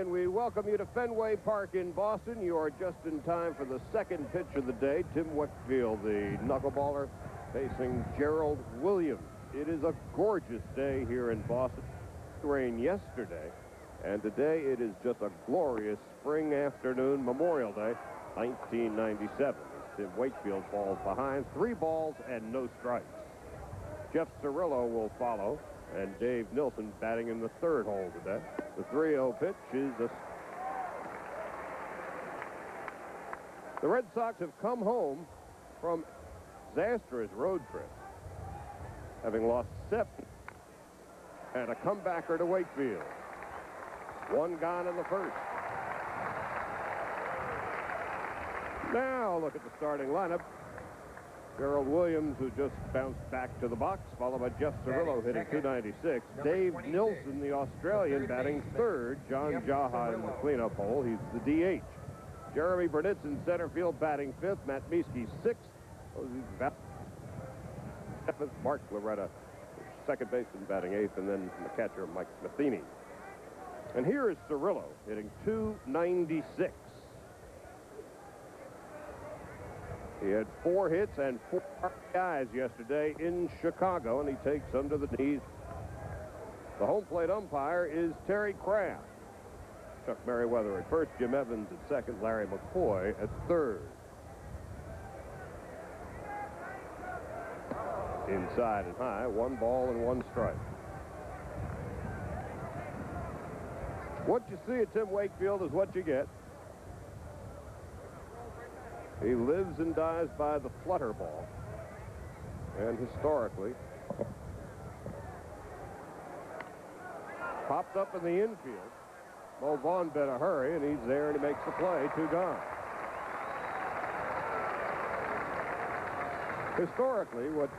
and we welcome you to Fenway Park in Boston. You are just in time for the second pitch of the day. Tim Wakefield, the knuckleballer, facing Gerald Williams. It is a gorgeous day here in Boston. It rained yesterday, and today it is just a glorious spring afternoon, Memorial Day, 1997. Tim Wakefield falls behind, 3 balls and no strikes. Jeff Cirillo will follow, and Dave Nilsson batting in the third hole today. The 3-0 pitch is The Red Sox have come home from disastrous road trip, having lost 7 and a comebacker to Wakefield. 1 gone in the first. Now look at the starting lineup. Gerald Williams, who just bounced back to the box, followed by Jeff Cirillo hitting .296. Dave Nilsson, the Australian, batting third. John Jaha in the cleanup hole. He's the DH. Jeremy Burnitz in center field, batting 5th. Matt Mieske 6th. Mark Loretta, second baseman, batting 8th, and then the catcher, Mike Matheny. And here is Cirillo hitting .296. He had 4 hits and 4 RBIs yesterday in Chicago, and he takes them to the knees. The home plate umpire is Terry Kraft. Chuck Merriweather at first, Jim Evans at second, Larry McCoy at third. Inside and high, 1 ball and 1 strike. What you see at Tim Wakefield is what you get. He lives and dies by the flutter ball. And historically, popped up in the infield. Mo Vaughn been a hurry, and he's there, and he makes the play. 2 gone. Historically, what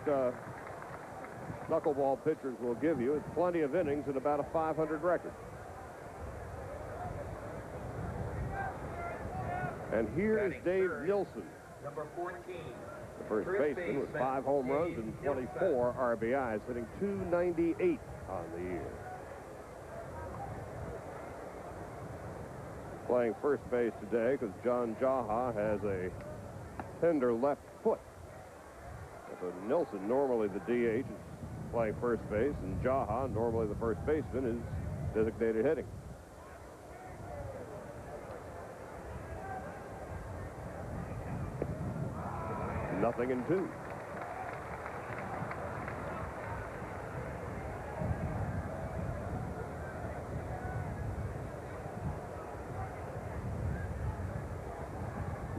knuckleball pitchers will give you is plenty of innings and about a .500 record. And here is Dave Nilsson, number 14. the first baseman with 5 home runs and 24 RBIs, hitting .298 on the year. Playing first base today because John Jaha has a tender left foot. So Nilsson, normally the DH, is playing first base, and Jaha, normally the first baseman, is designated hitting. Nothing in 2.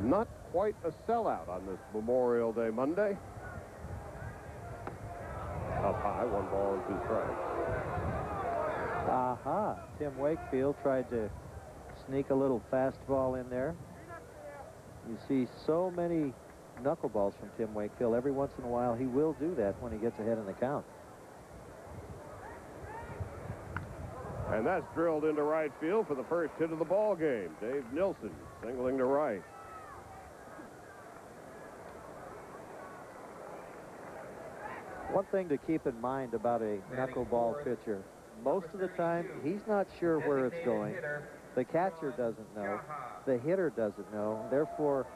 Not quite a sellout on this Memorial Day Monday. Up high, 1 ball and 2 strikes. Aha. Tim Wakefield tried to sneak a little fastball in there. You see so many knuckleballs from Tim Wakefield. Every once in a while, he will do that when he gets ahead in the count. And that's drilled into right field for the first hit of the ball game. Dave Nilsson singling to right. One thing to keep in mind about a knuckleball pitcher, most of the time, he's not sure where it's going. The catcher doesn't know. The hitter doesn't know. Therefore,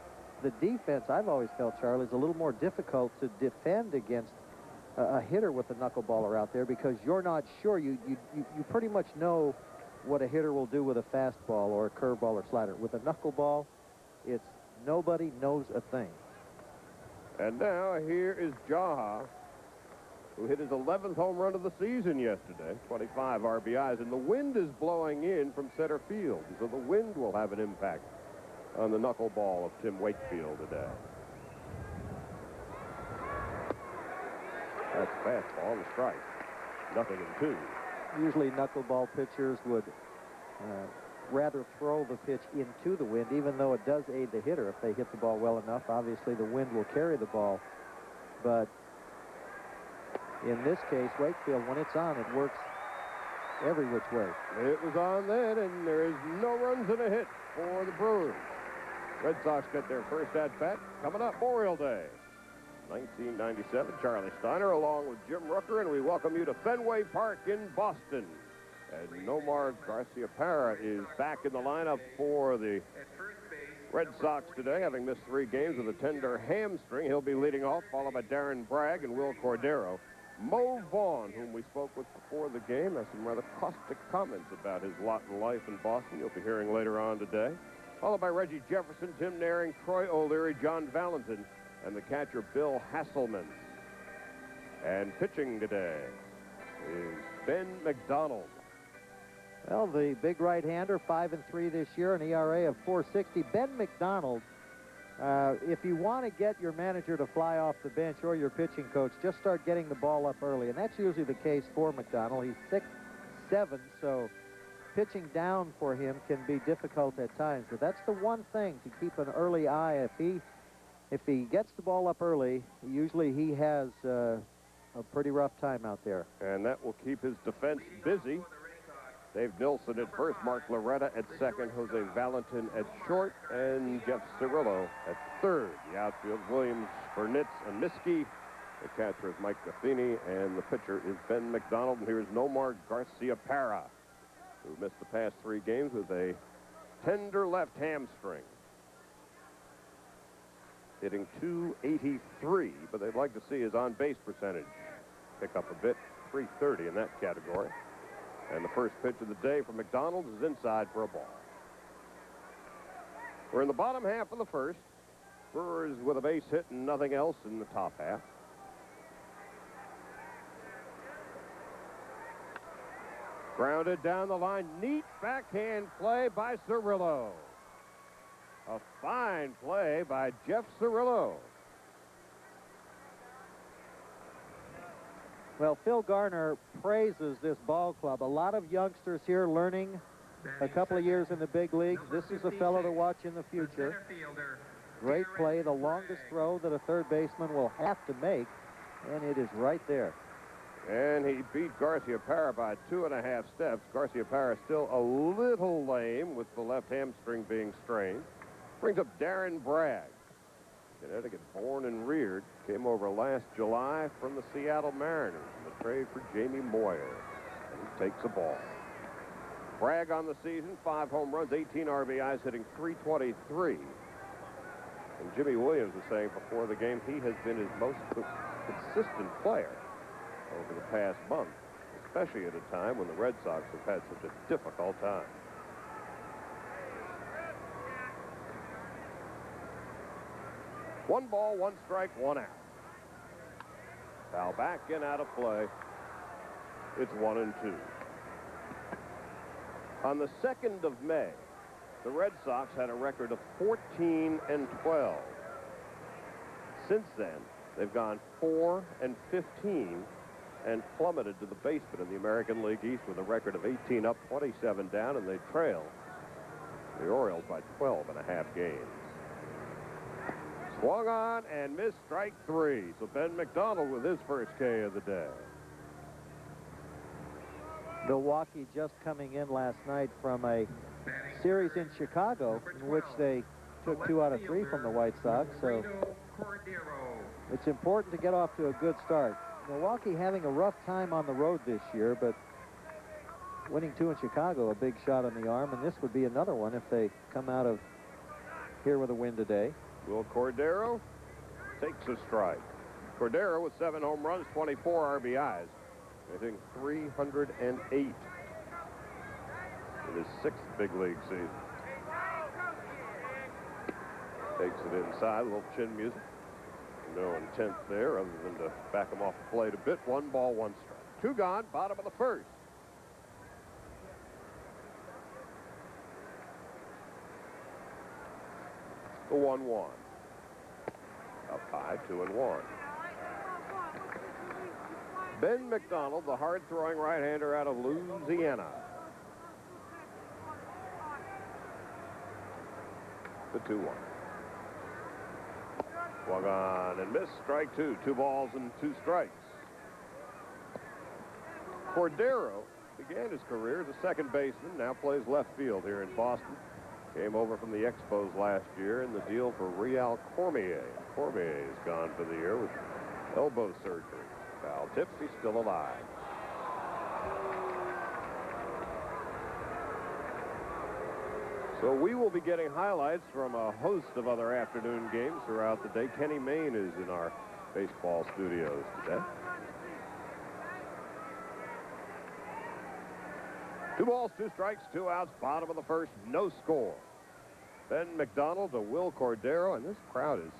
the defense, I've always felt, Charlie, is a little more difficult to defend against a hitter with a knuckleballer out there because you're not sure. You pretty much know what a hitter will do with a fastball or a curveball or slider. With a knuckleball, it's nobody knows a thing. And now here is Jaha, who hit his 11th home run of the season yesterday, 25 RBIs, and the wind is blowing in from center field, so the wind will have an impact on the knuckleball of Tim Wakefield today. That's a fastball and a strike. Nothing in 2. Usually knuckleball pitchers would rather throw the pitch into the wind, even though it does aid the hitter. If they hit the ball well enough, obviously the wind will carry the ball. But in this case, Wakefield, when it's on, it works every which way. It was on then, and there is no runs and a hit for the Brewers. Red Sox get their first at-bat coming up Memorial Day, 1997. Charlie Steiner along with Jim Rooker, and we welcome you to Fenway Park in Boston. And Nomar Garciaparra is back in the lineup for the Red Sox today, having missed 3 games with a tender hamstring. He'll be leading off, followed by Darren Bragg and Will Cordero. Mo Vaughn, whom we spoke with before the game, has some rather caustic comments about his lot in life in Boston. You'll be hearing later on today. Followed by Reggie Jefferson, Tim Naring, Troy O'Leary, John Valentin, and the catcher Bill Hasselman. And pitching today is Ben McDonald. Well, the big right-hander, 5-3 this year, an ERA of 4.60. Ben McDonald, if you want to get your manager to fly off the bench or your pitching coach, just start getting the ball up early. And that's usually the case for McDonald. He's 6'7", so pitching down for him can be difficult at times. But that's the one thing to keep an early eye. If he gets the ball up early, usually he has a pretty rough time out there. And that will keep his defense busy. Dave Nilsson at first, Mark Loretta at second, Jose Valentin at short, and Jeff Cirillo at third. The outfield, Williams, Burnitz, and Miskey. The catcher is Mike Matheny, and the pitcher is Ben McDonald. And here's Nomar Garciaparra, who missed the past 3 games with a tender left hamstring. Hitting .283, but they'd like to see his on-base percentage pick up a bit, .330 in that category. And the first pitch of the day from McDonald is inside for a ball. We're in the bottom half of the first. Brewers with a base hit and nothing else in the top half. Grounded down the line. Neat backhand play by Cirillo. A fine play by Jeff Cirillo. Well, Phil Garner praises this ball club. A lot of youngsters here learning a couple of years in the big leagues. This is a fellow to watch in the future. Great play, the longest throw that a third baseman will have to make, and it is right there. And he beat Garciaparra by 2.5 steps. Garciaparra still a little lame with the left hamstring being strained. Brings up Darren Bragg. Connecticut born and reared, came over last July from the Seattle Mariners in the trade for Jamie Moyer. And he takes a ball. Bragg on the season, 5 home runs, 18 RBIs, hitting .323. And Jimmy Williams was saying before the game he has been his most consistent player over the past month, especially at a time when the Red Sox have had such a difficult time. One ball, 1 strike, 1 out. Foul back and out of play. It's 1-2. On the 2nd of May, the Red Sox had a record of 14-12. Since then, they've gone 4-15 and plummeted to the basement in the American League East with a record of 18 up, 27 down, and they trail the Orioles by 12.5 games. Swung on and missed, strike 3. So Ben McDonald with his first K of the day. Milwaukee just coming in last night from a series in Chicago in which they took 2 out of 3 from the White Sox. So it's important to get off to a good start. Milwaukee having a rough time on the road this year, but winning 2 in Chicago, a big shot on the arm, and this would be another one if they come out of here with a win today. Will Cordero takes a strike. Cordero with 7 home runs, 24 RBIs, hitting .308 in his 6th big league season. Takes it inside, a little chin music. No intent there other than to back him off the plate a bit. 1 ball, 1 strike. 2 gone, bottom of the first. The 1-1. Up high, 2-1. Ben McDonald, the hard-throwing right-hander out of Louisiana. The 2-1. Swung on and missed, strike 2. 2 balls and 2 strikes. Cordero began his career as a second baseman, now plays left field here in Boston. Came over from the Expos last year in the deal for Real Cormier. Cormier is gone for the year with elbow surgery. Foul tips, he's still alive. So we will be getting highlights from a host of other afternoon games throughout the day. Kenny Mayne is in our baseball studios today. 2 balls, 2 strikes, 2 outs, bottom of the first, no score. Ben McDonald to Will Cordero, and this crowd is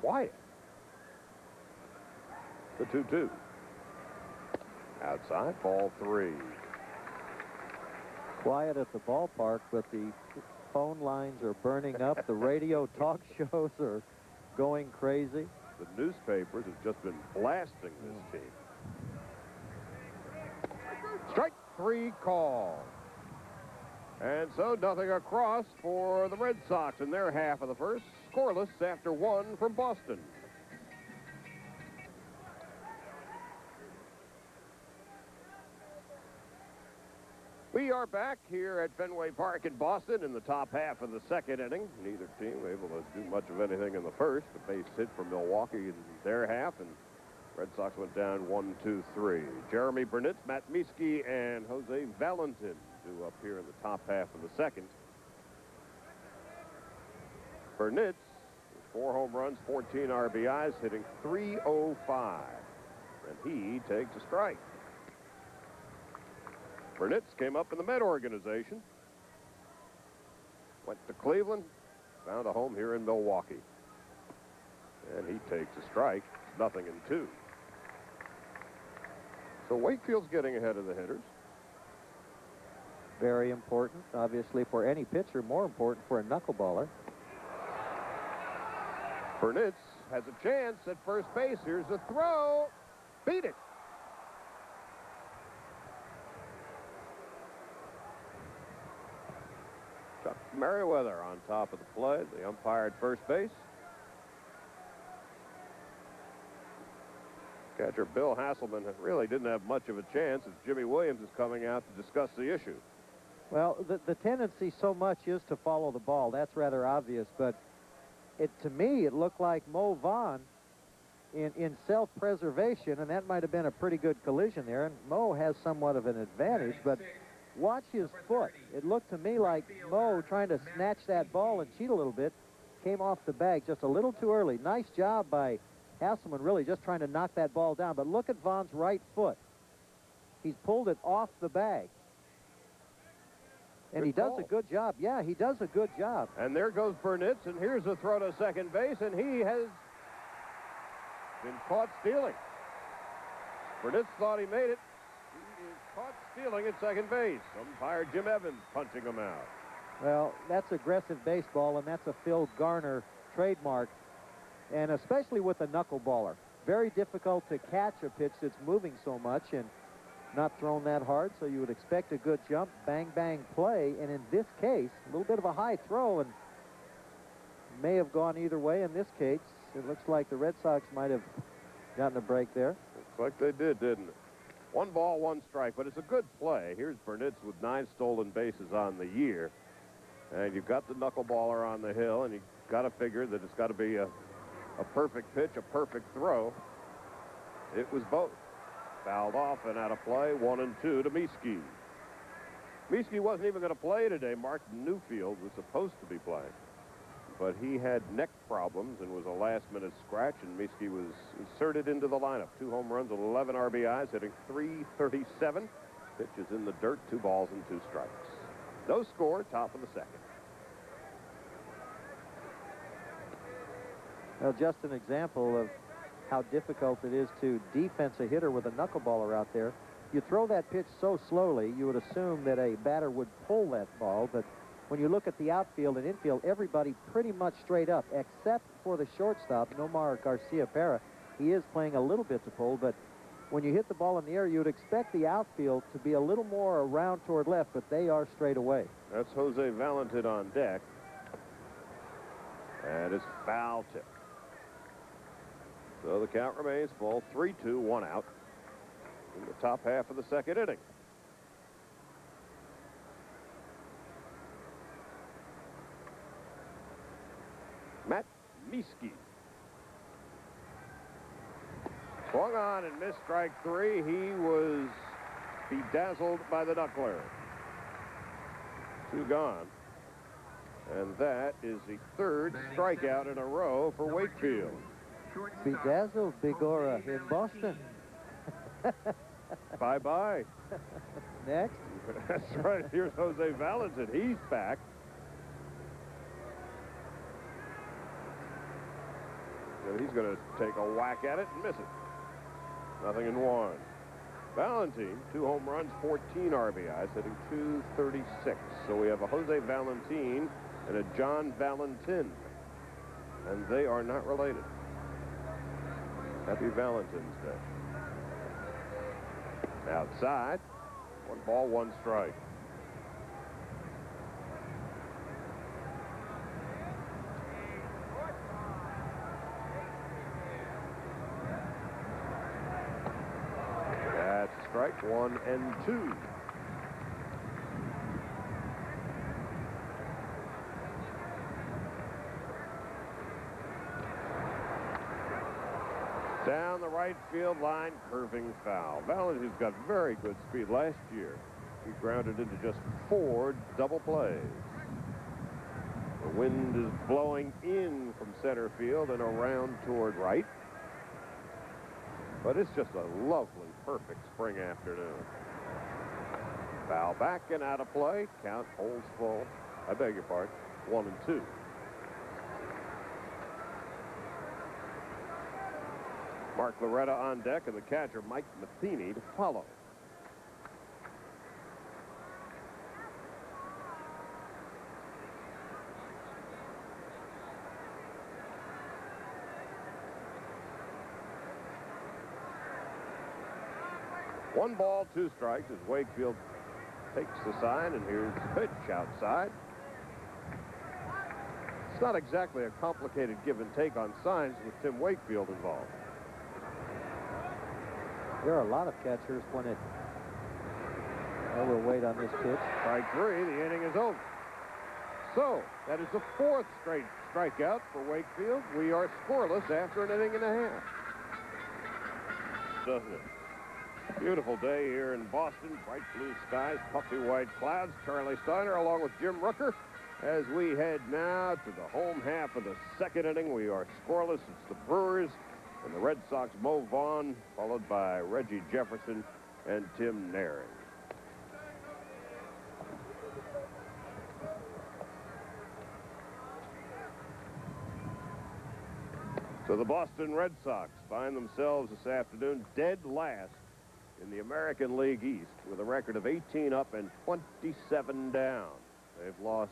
quiet. The 2-2. Outside, ball 3. Quiet at the ballpark, but the phone lines are burning up. The radio talk shows are going crazy. The newspapers have just been blasting this team. Strike 3 call. And so nothing across for the Red Sox in their half of the first. Scoreless after 1 from Boston. We are back here at Fenway Park in Boston in the top half of the second inning. Neither team able to do much of anything in the first. A base hit from Milwaukee in their half, and Red Sox went down 1-2-3. Jeremy Burnitz, Matt Miske, and Jose Valentin do up here in the top half of the second. Burnitz, with 4 home runs, 14 RBIs, hitting .305, and he takes a strike. Burnitz came up in the Met organization, went to Cleveland, found a home here in Milwaukee, and he takes a strike. It's 0-2. So Wakefield's getting ahead of the hitters. Very important, obviously, for any pitcher, more important for a knuckleballer. Burnitz has a chance at first base. Here's a throw. Beat it. Chuck Merriweather on top of the plate. The umpire at first base. Catcher Bill Hasselman really didn't have much of a chance as Jimmy Williams is coming out to discuss the issue. Well, the tendency so much is to follow the ball. That's rather obvious, but to me, it looked like Mo Vaughn in self-preservation, and that might have been a pretty good collision there, and Mo has somewhat of an advantage, but watch his foot. It looked to me like Mo, trying to snatch that ball and cheat a little bit, came off the bag just a little too early. Nice job by Hasselman, really just trying to knock that ball down, but look at Vaughn's right foot. He's pulled it off the bag. And he does a good job. Yeah, he does a good job. And there goes Burnitz, and here's a throw to second base, and he has been caught stealing. Burnitz thought he made it. He is caught stealing at second base. Umpire Jim Evans punching him out. Well, that's aggressive baseball, and that's a Phil Garner trademark, and especially with a knuckleballer. Very difficult to catch a pitch that's moving so much and not thrown that hard, so you would expect a good jump, bang, bang play, and in this case, a little bit of a high throw, and may have gone either way in this case. It looks like the Red Sox might have gotten a break there. Looks like they did, didn't it? 1 ball, 1 strike, but it's a good play. Here's Burnitz with 9 stolen bases on the year, and you've got the knuckleballer on the hill, and you've got to figure that it's got to be a perfect pitch, a perfect throw. It was both. Fouled off and out of play, 1-2 to Miske. Miske wasn't even going to play today. Mark Newfield was supposed to be playing, but he had neck problems and was a last-minute scratch, and Miske was inserted into the lineup. 2 home runs, 11 RBIs, hitting .337. Pitch is in the dirt, 2 balls and 2 strikes. No score, top of the second. Well, just an example of how difficult it is to defense a hitter with a knuckleballer out there. You throw that pitch so slowly, you would assume that a batter would pull that ball, but when you look at the outfield and infield, everybody pretty much straight up, except for the shortstop, Nomar Garcia-Parra. He is playing a little bit to pull, but when you hit the ball in the air, you would expect the outfield to be a little more around toward left, but they are straight away. That's Jose Valentin on deck. And it's foul tip. So the count remains full, 3-2, 1 out in the top half of the second inning. Matt Miske. Swung on and missed strike 3. He was bedazzled by the knuckler. 2 gone. And that is the third strikeout in a row for Wakefield. Bedazzled Bigora in Boston. Bye-bye. Next. That's right. Here's Jose Valentin. He's back. So he's going to take a whack at it and miss it. Nothing in one. Valentin, 2 home runs, 14 RBIs, hitting .236. So we have a Jose Valentin and a John Valentin. And they are not related. Happy Valentine's Day. Outside, 1 ball, 1 strike. That's strike 1 and 2. Down the right field line, curving foul. Valentin's got very good speed. Last year, he grounded into just 4 double plays. The wind is blowing in from center field and around toward right. But it's just a lovely, perfect spring afternoon. Foul back and out of play. Count holds full. I beg your pardon. 1 and 2. Mark Loretta on deck and the catcher Mike Matheny to follow. One ball, 2 strikes as Wakefield takes the sign, and here's the pitch outside. It's not exactly a complicated give and take on signs with Tim Wakefield involved. There are a lot of catchers when it overweight on this pitch. Strike 3, the inning is over. So, that is the 4th straight strikeout for Wakefield. We are scoreless after an inning and a half. Doesn't it? Beautiful day here in Boston. Bright blue skies, puffy white clouds. Charlie Steiner along with Jim Rooker as we head now to the home half of the 2nd inning. We are scoreless. It's the Brewers and the Red Sox, Mo Vaughn, followed by Reggie Jefferson and Tim Naring. So the Boston Red Sox find themselves this afternoon dead last in the American League East with a record of 18 up and 27 down. They've lost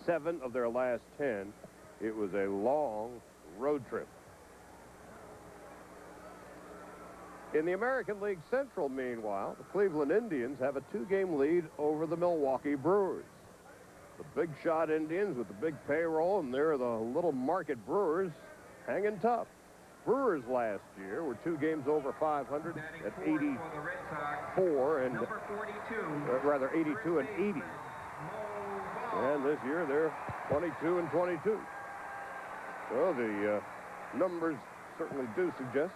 7 of their last 10. It was a long road trip. In the American League Central, meanwhile, the Cleveland Indians have a 2-game lead over the Milwaukee Brewers. The big shot Indians with the big payroll, and they're the little market Brewers hanging tough. Brewers last year were 2 games over 500 at 84 and rather 82 and 80. And this year they're 22 and 22. So the numbers certainly do suggest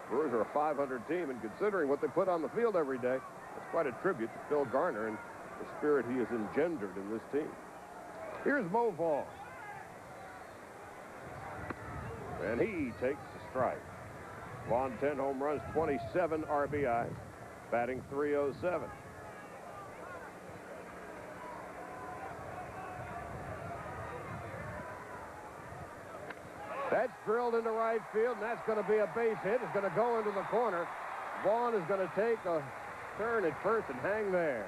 Brewers are a 500 team, and considering what they put on the field every day, it's quite a tribute to Phil Garner and the spirit he has engendered in this team. Here's Mo Vaughn. And he takes the strike. Vaughn, 10 home runs, 27 RBIs, batting .307. That's drilled into right field, and that's going to be a base hit. It's going to go into the corner. Vaughn is going to take a turn at first and hang there.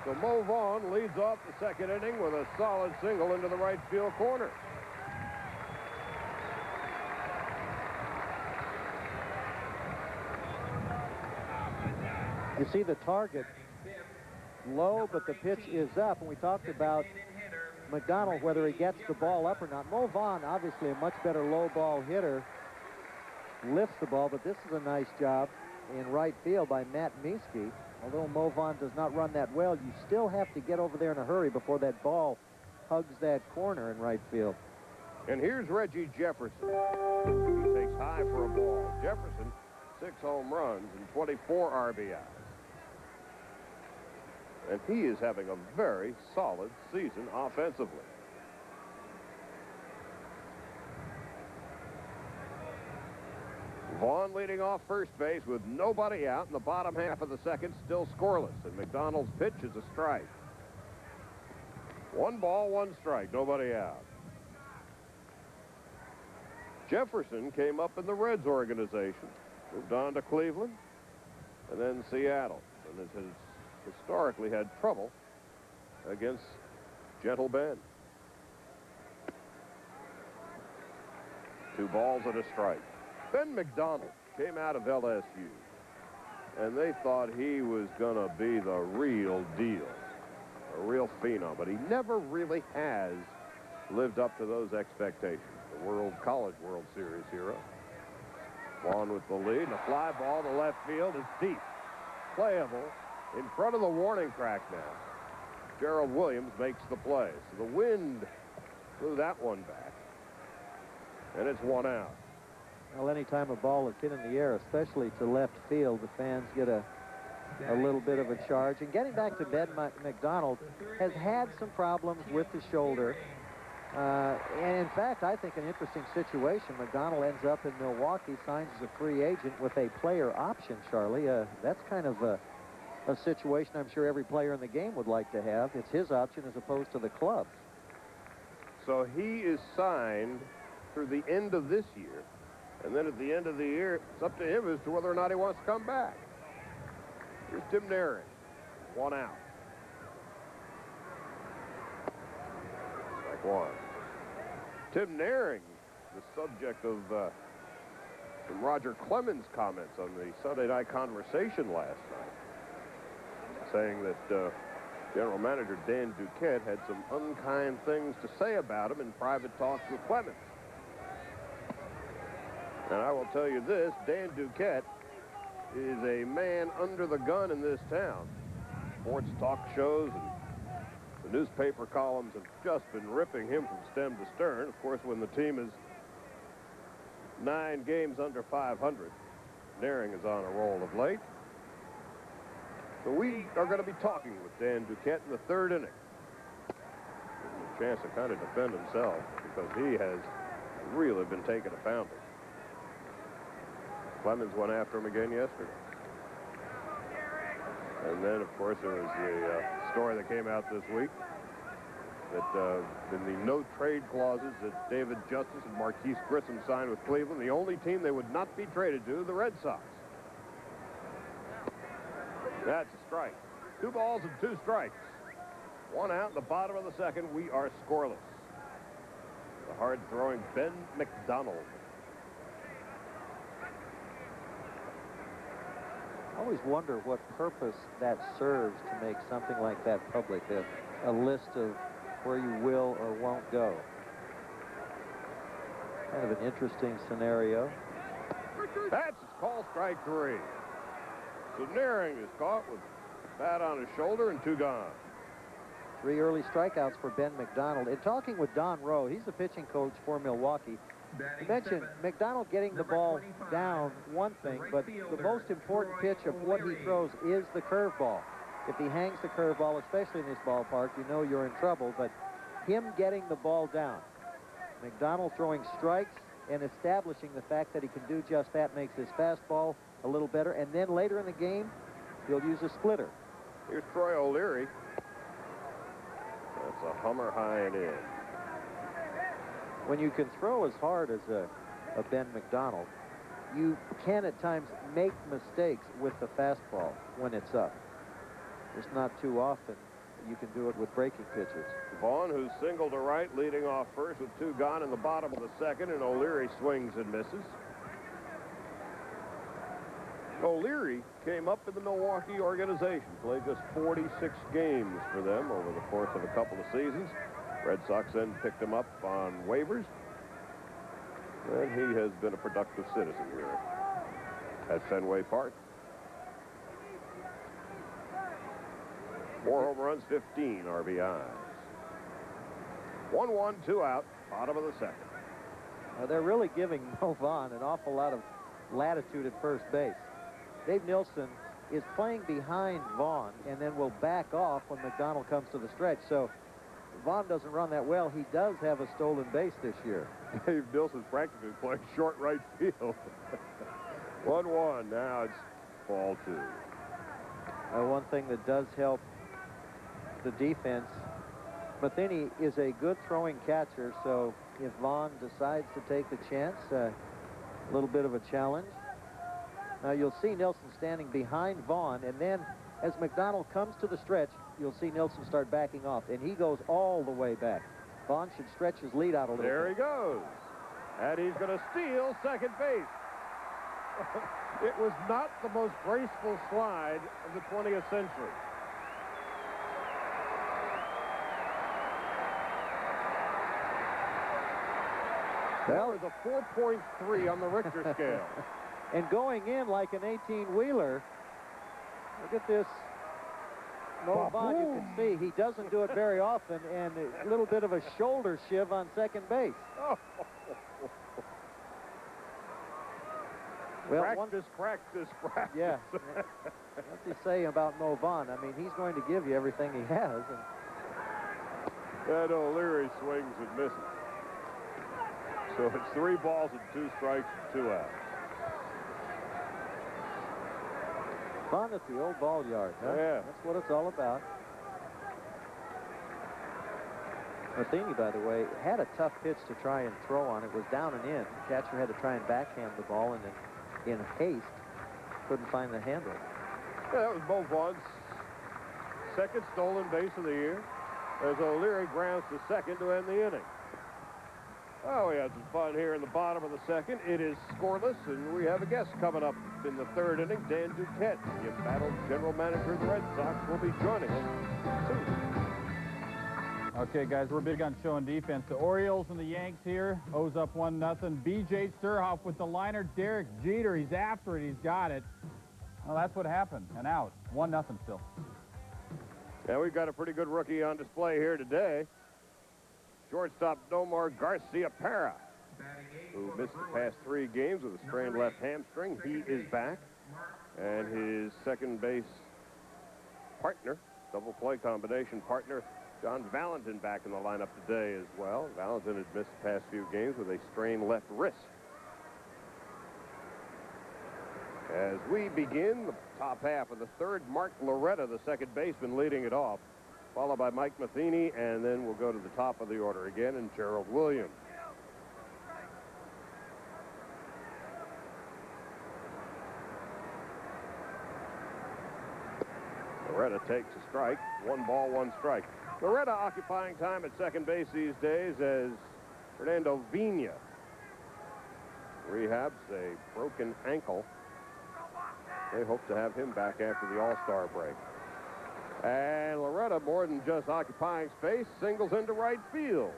So Mo Vaughn leads off the 2nd inning with a solid single into the right field corner. You see the target low, but the pitch is up, and we talked about McDonald, whether he gets the ball up or not. Mo Vaughn, obviously a much better low ball hitter, lifts the ball, but this is a nice job in right field by Matt Miesky. Although Mo Vaughn does not run that well, you still have to get over there in a hurry before that ball hugs that corner in right field. And here's Reggie Jefferson. He takes high for a ball. Jefferson, 6 home runs and 24 RBIs. And he is having a very solid season offensively. Vaughn leading off first base with nobody out in the bottom half of the second, still scoreless. And McDonald's pitch is a strike. 1 ball, 1 strike, nobody out. Jefferson came up in the Reds organization, moved on to Cleveland, and then Seattle. And has historically had trouble against Gentle Ben. 2 balls and a strike. Ben McDonald came out of LSU, and they thought he was going to be the real deal, a real phenom, but he never really has lived up to those expectations. The College World Series hero. Vaughn with the lead, and a fly ball to left field is deep. Playable in front of the warning track now. Gerald Williams makes the play. So the wind blew that one back, and it's 1 out. Well, anytime a ball is hit in the air, especially to left field, the fans get a little bit of a charge. And getting back to Ben McDonald, has had some problems with the shoulder. And in fact, I think an interesting situation. McDonald ends up in Milwaukee, signs as a free agent with a player option, Charlie. That's kind of a situation I'm sure every player in the game would like to have. It's his option as opposed to the club's. So he is signed through the end of this year. And then at the end of the year, it's up to him as to whether or not he wants to come back. Here's Tim Naring. 1 out. Strike 1. Tim Naring, the subject of some Roger Clemens comments on the Sunday night conversation last night, saying that General Manager Dan Duquette had some unkind things to say about him in private talks with Clemens. And I will tell you this, Dan Duquette is a man under the gun in this town. Sports talk shows and the newspaper columns have just been ripping him from stem to stern. Of course, when the team is 9 games under 500, Naring is on a roll of late. So we are going to be talking with Dan Duquette in the 3rd inning. Give him a chance to kind of defend himself because he has really been taking a pounding. Clemens went after him again yesterday. And then, of course, there was the story that came out this week that in the no-trade clauses that David Justice and Marquise Grissom signed with Cleveland, the only team they would not be traded to, the Red Sox. That's a strike. 2 balls and 2 strikes. 1 out in the bottom of the second. We are scoreless. The hard-throwing Ben McDonald. I always wonder what purpose that serves to make something like that public, a list of where you will or won't go. Kind of an interesting scenario. That's called strike 3. So Naring is caught with bat on his shoulder and 2 gone. 3 early strikeouts for Ben McDonald. In talking with Don Rowe, he's the pitching coach for Milwaukee. You mentioned McDonald getting the ball down, one thing, but the most important pitch of what he throws is the curveball. If he hangs the curveball, especially in this ballpark, you know you're in trouble, but him getting the ball down. McDonald throwing strikes and establishing the fact that he can do just that makes his fastball a little better, and then later in the game, he'll use a splitter. Here's Troy O'Leary. That's a hummer high and in. When you can throw as hard as a Ben McDonald, you can at times make mistakes with the fastball when it's up. It's not too often you can do it with breaking pitches. Vaughn, who's single to right, leading off first with 2 gone in the bottom of the second, and O'Leary swings and misses. O'Leary came up in the Milwaukee organization, played just 46 games for them over the course of a couple of seasons. Red Sox then picked him up on waivers, and he has been a productive citizen here at Fenway Park. 4 home runs, 15 RBIs. 1-1, 2 out, bottom of the second. They're really giving Mo Vaughn an awful lot of latitude at first base. Dave Nilsson is playing behind Vaughn and then will back off when McDonald comes to the stretch. So Vaughn doesn't run that well. He does have a stolen base this year. Dave Nilsson's practically playing short right field. 1-1. Now it's ball 2. One thing that does help the defense, Matheny is a good throwing catcher, so if Vaughn decides to take the chance, a little bit of a challenge. Now you'll see Nilsson standing behind Vaughn, and then as McDonald comes to the stretch, you'll see Nilsson start backing off, and he goes all the way back. Vaughn should stretch his lead out a little There bit. he goes. And he's going to steal second base. It was not the most graceful slide of the 20th century. That was a 4.3 on the Richter scale. And going in like an 18-wheeler. Look at this. Mo Vaughn, you can see he doesn't do it very often, and a little bit of a shoulder shiv on second base. Oh. Well, practice. Yeah. What's he say about Mo Vaughn? I mean, he's going to give you everything he has. And that O'Leary swings and misses. So it's 3 balls and 2 strikes and 2 outs. Fun at the old ball yard, huh? Yeah. That's what it's all about. Matheny, by the way, had a tough pitch to try and throw on. It was down and in. The catcher had to try and backhand the ball, and in haste, couldn't find the handle. Yeah, that was Mo Vaughn's second stolen base of the year, as O'Leary grounds to second to end the inning. Oh, we had some fun here in the bottom of the second. It is scoreless, and we have a guest coming up in the third inning, Dan Duquette, the embattled general manager of the Red Sox, will be joining us soon. Okay, guys, we're big on showing defense. The Orioles and the Yanks here. O's up 1-0. B.J. Surhoff with the liner. Derek Jeter, he's after it. He's got it. Well, that's what happened. An out. 1-0 still. Yeah, we've got a pretty good rookie on display here today. Shortstop Nomar Garcia-Parra, who missed the past 3 games with a strained left hamstring. He is back. And his second base partner, double play combination partner, John Valentin, back in the lineup today as well. Valentin had missed the past few games with a strained left wrist. As we begin the top half of the third, Mark Loretta, the second baseman, leading it off, followed by Mike Matheny, and then we'll go to the top of the order again, and Gerald Williams. Loretta takes a strike. 1 ball, 1 strike. Loretta occupying time at second base these days as Fernando Vina rehabs a broken ankle. They hope to have him back after the All-Star break. And Loretta, more than just occupying space, singles into right field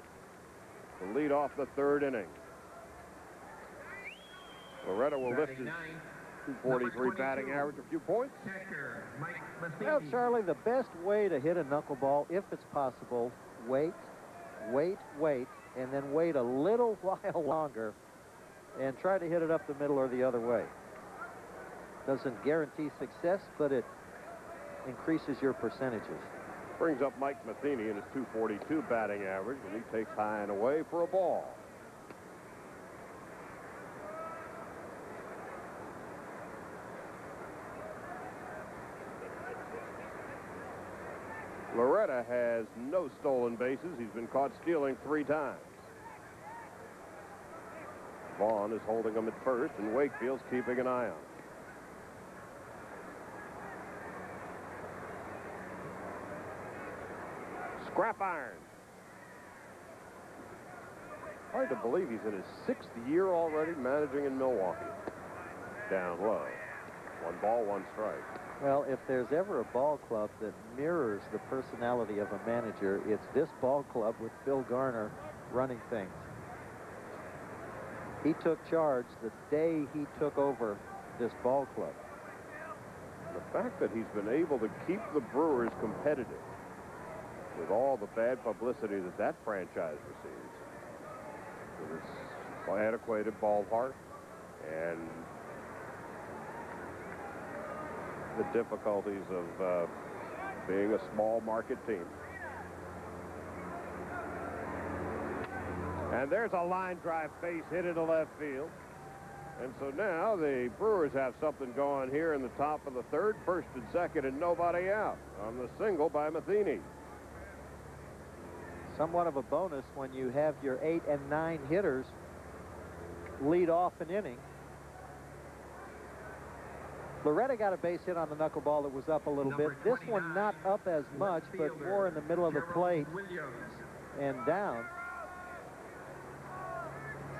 to lead off the third inning. Loretta will lift his .243 batting average a few points. Well, Charlie, the best way to hit a knuckleball, if it's possible, wait, and then wait a little while longer and try to hit it up the middle or the other way. Doesn't guarantee success, but it increases your percentages. Brings up Mike Matheny in his .242 batting average, and he takes high and away for a ball. Loretta has no stolen bases. He's been caught stealing 3 times. Vaughn is holding him at first, and Wakefield's keeping an eye on him. Scrap iron. Hard to believe he's in his 6th year already managing in Milwaukee. Down low. 1 ball, 1 strike. Well, if there's ever a ball club that mirrors the personality of a manager, it's this ball club with Phil Garner running things. He took charge the day he took over this ball club. The fact that he's been able to keep the Brewers competitive with all the bad publicity that that franchise receives, with its antiquated ballpark and the difficulties of being a small market team. And there's a line drive base hit into left field. And so now the Brewers have something going here in the top of the third, first and second, and nobody out on the single by Matheny. Somewhat of a bonus when you have your 8 and 9 hitters lead off an inning. Loretta got a base hit on the knuckleball that was up a little bit. This one not up as much, but more in the middle of the plate and down.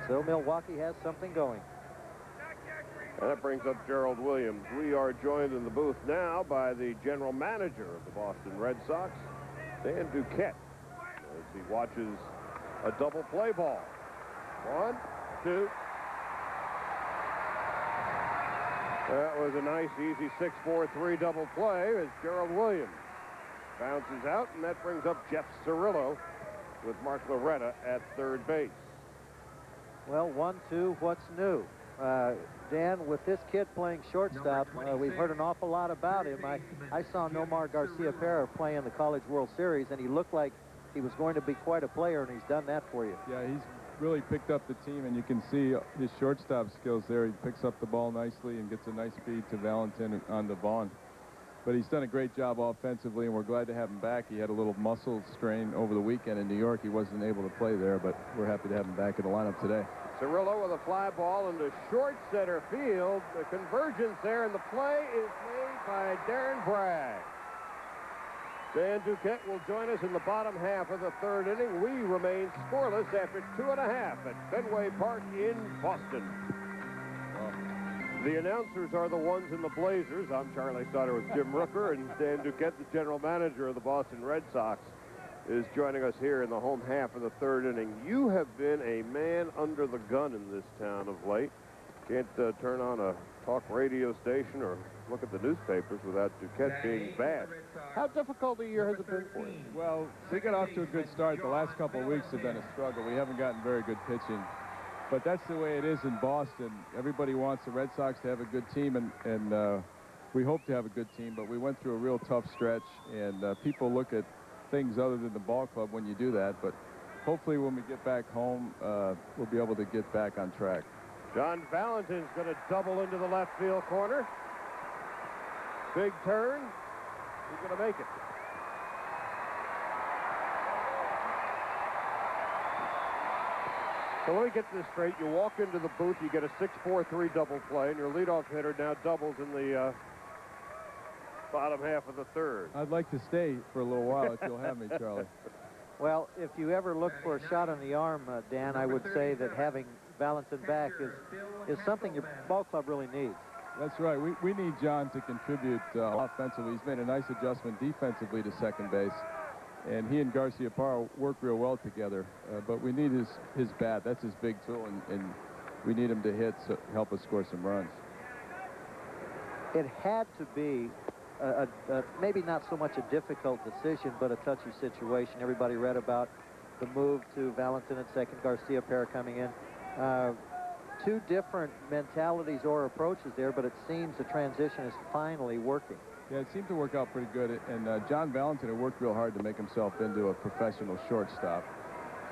So Milwaukee has something going. And that brings up Gerald Williams. We are joined in the booth now by the general manager of the Boston Red Sox, Dan Duquette, as he watches a double play ball. 1, 2. That was a nice, easy 6-4-3 double play as Gerald Williams bounces out, and that brings up Jeff Cirillo with Mark Loretta at third base. Well, 1-2, what's new? Dan, with this kid playing shortstop, we've heard an awful lot about him. I saw Nomar Garcia-Pera play in the College World Series, and he looked like he was going to be quite a player, and he's done that for you. Yeah, he's really picked up the team, and you can see his shortstop skills there. He picks up the ball nicely and gets a nice feed to Valentin on the Vaughn. But he's done a great job offensively, and we're glad to have him back. He had a little muscle strain over the weekend in New York. He wasn't able to play there, but we're happy to have him back in the lineup today. Cirillo with a fly ball into short center field. The convergence there, and the play is made by Darren Bragg. Dan Duquette will join us in the bottom half of the third inning. We remain scoreless after 2.5 at Fenway Park in Boston. The announcers are the ones in the Blazers. I'm Charlie Steiner with Jim Rooker, and Dan Duquette, the general manager of the Boston Red Sox, is joining us here in the home half of the third inning. You have been a man under the gun in this town of late. Can't turn on a talk radio station or look at the newspapers without Duquette being bad. How difficult a year has it been for you? Well, we got off to a good start. The last couple of weeks have been a struggle. We haven't gotten very good pitching. But that's the way it is in Boston. Everybody wants the Red Sox to have a good team, and we hope to have a good team. But we went through a real tough stretch, and people look at things other than the ball club when you do that. But hopefully when we get back home, we'll be able to get back on track. John Valentin's going to double into the left field corner. Big turn. He's going to make it. So let me get this straight. You walk into the booth, you get a 6-4-3 double play, and your leadoff hitter now doubles in the bottom half of the third. I'd like to stay for a little while if you'll have me, Charlie. Well, if you ever look for a shot on the arm, Dan, I would say that having Valentin back is something your ball club really needs. That's right. We need John to contribute offensively. He's made a nice adjustment defensively to second base. And he and Garcia-Parra work real well together. But we need his bat. That's his big tool, and we need him to hit to help us score some runs. It had to be maybe not so much a difficult decision, but a touchy situation. Everybody read about the move to Valentin at second, Garcia-Parra coming in. Two different mentalities or approaches there, but it seems the transition is finally working. Yeah, it seemed to work out pretty good, and John Valentin had worked real hard to make himself into a professional shortstop.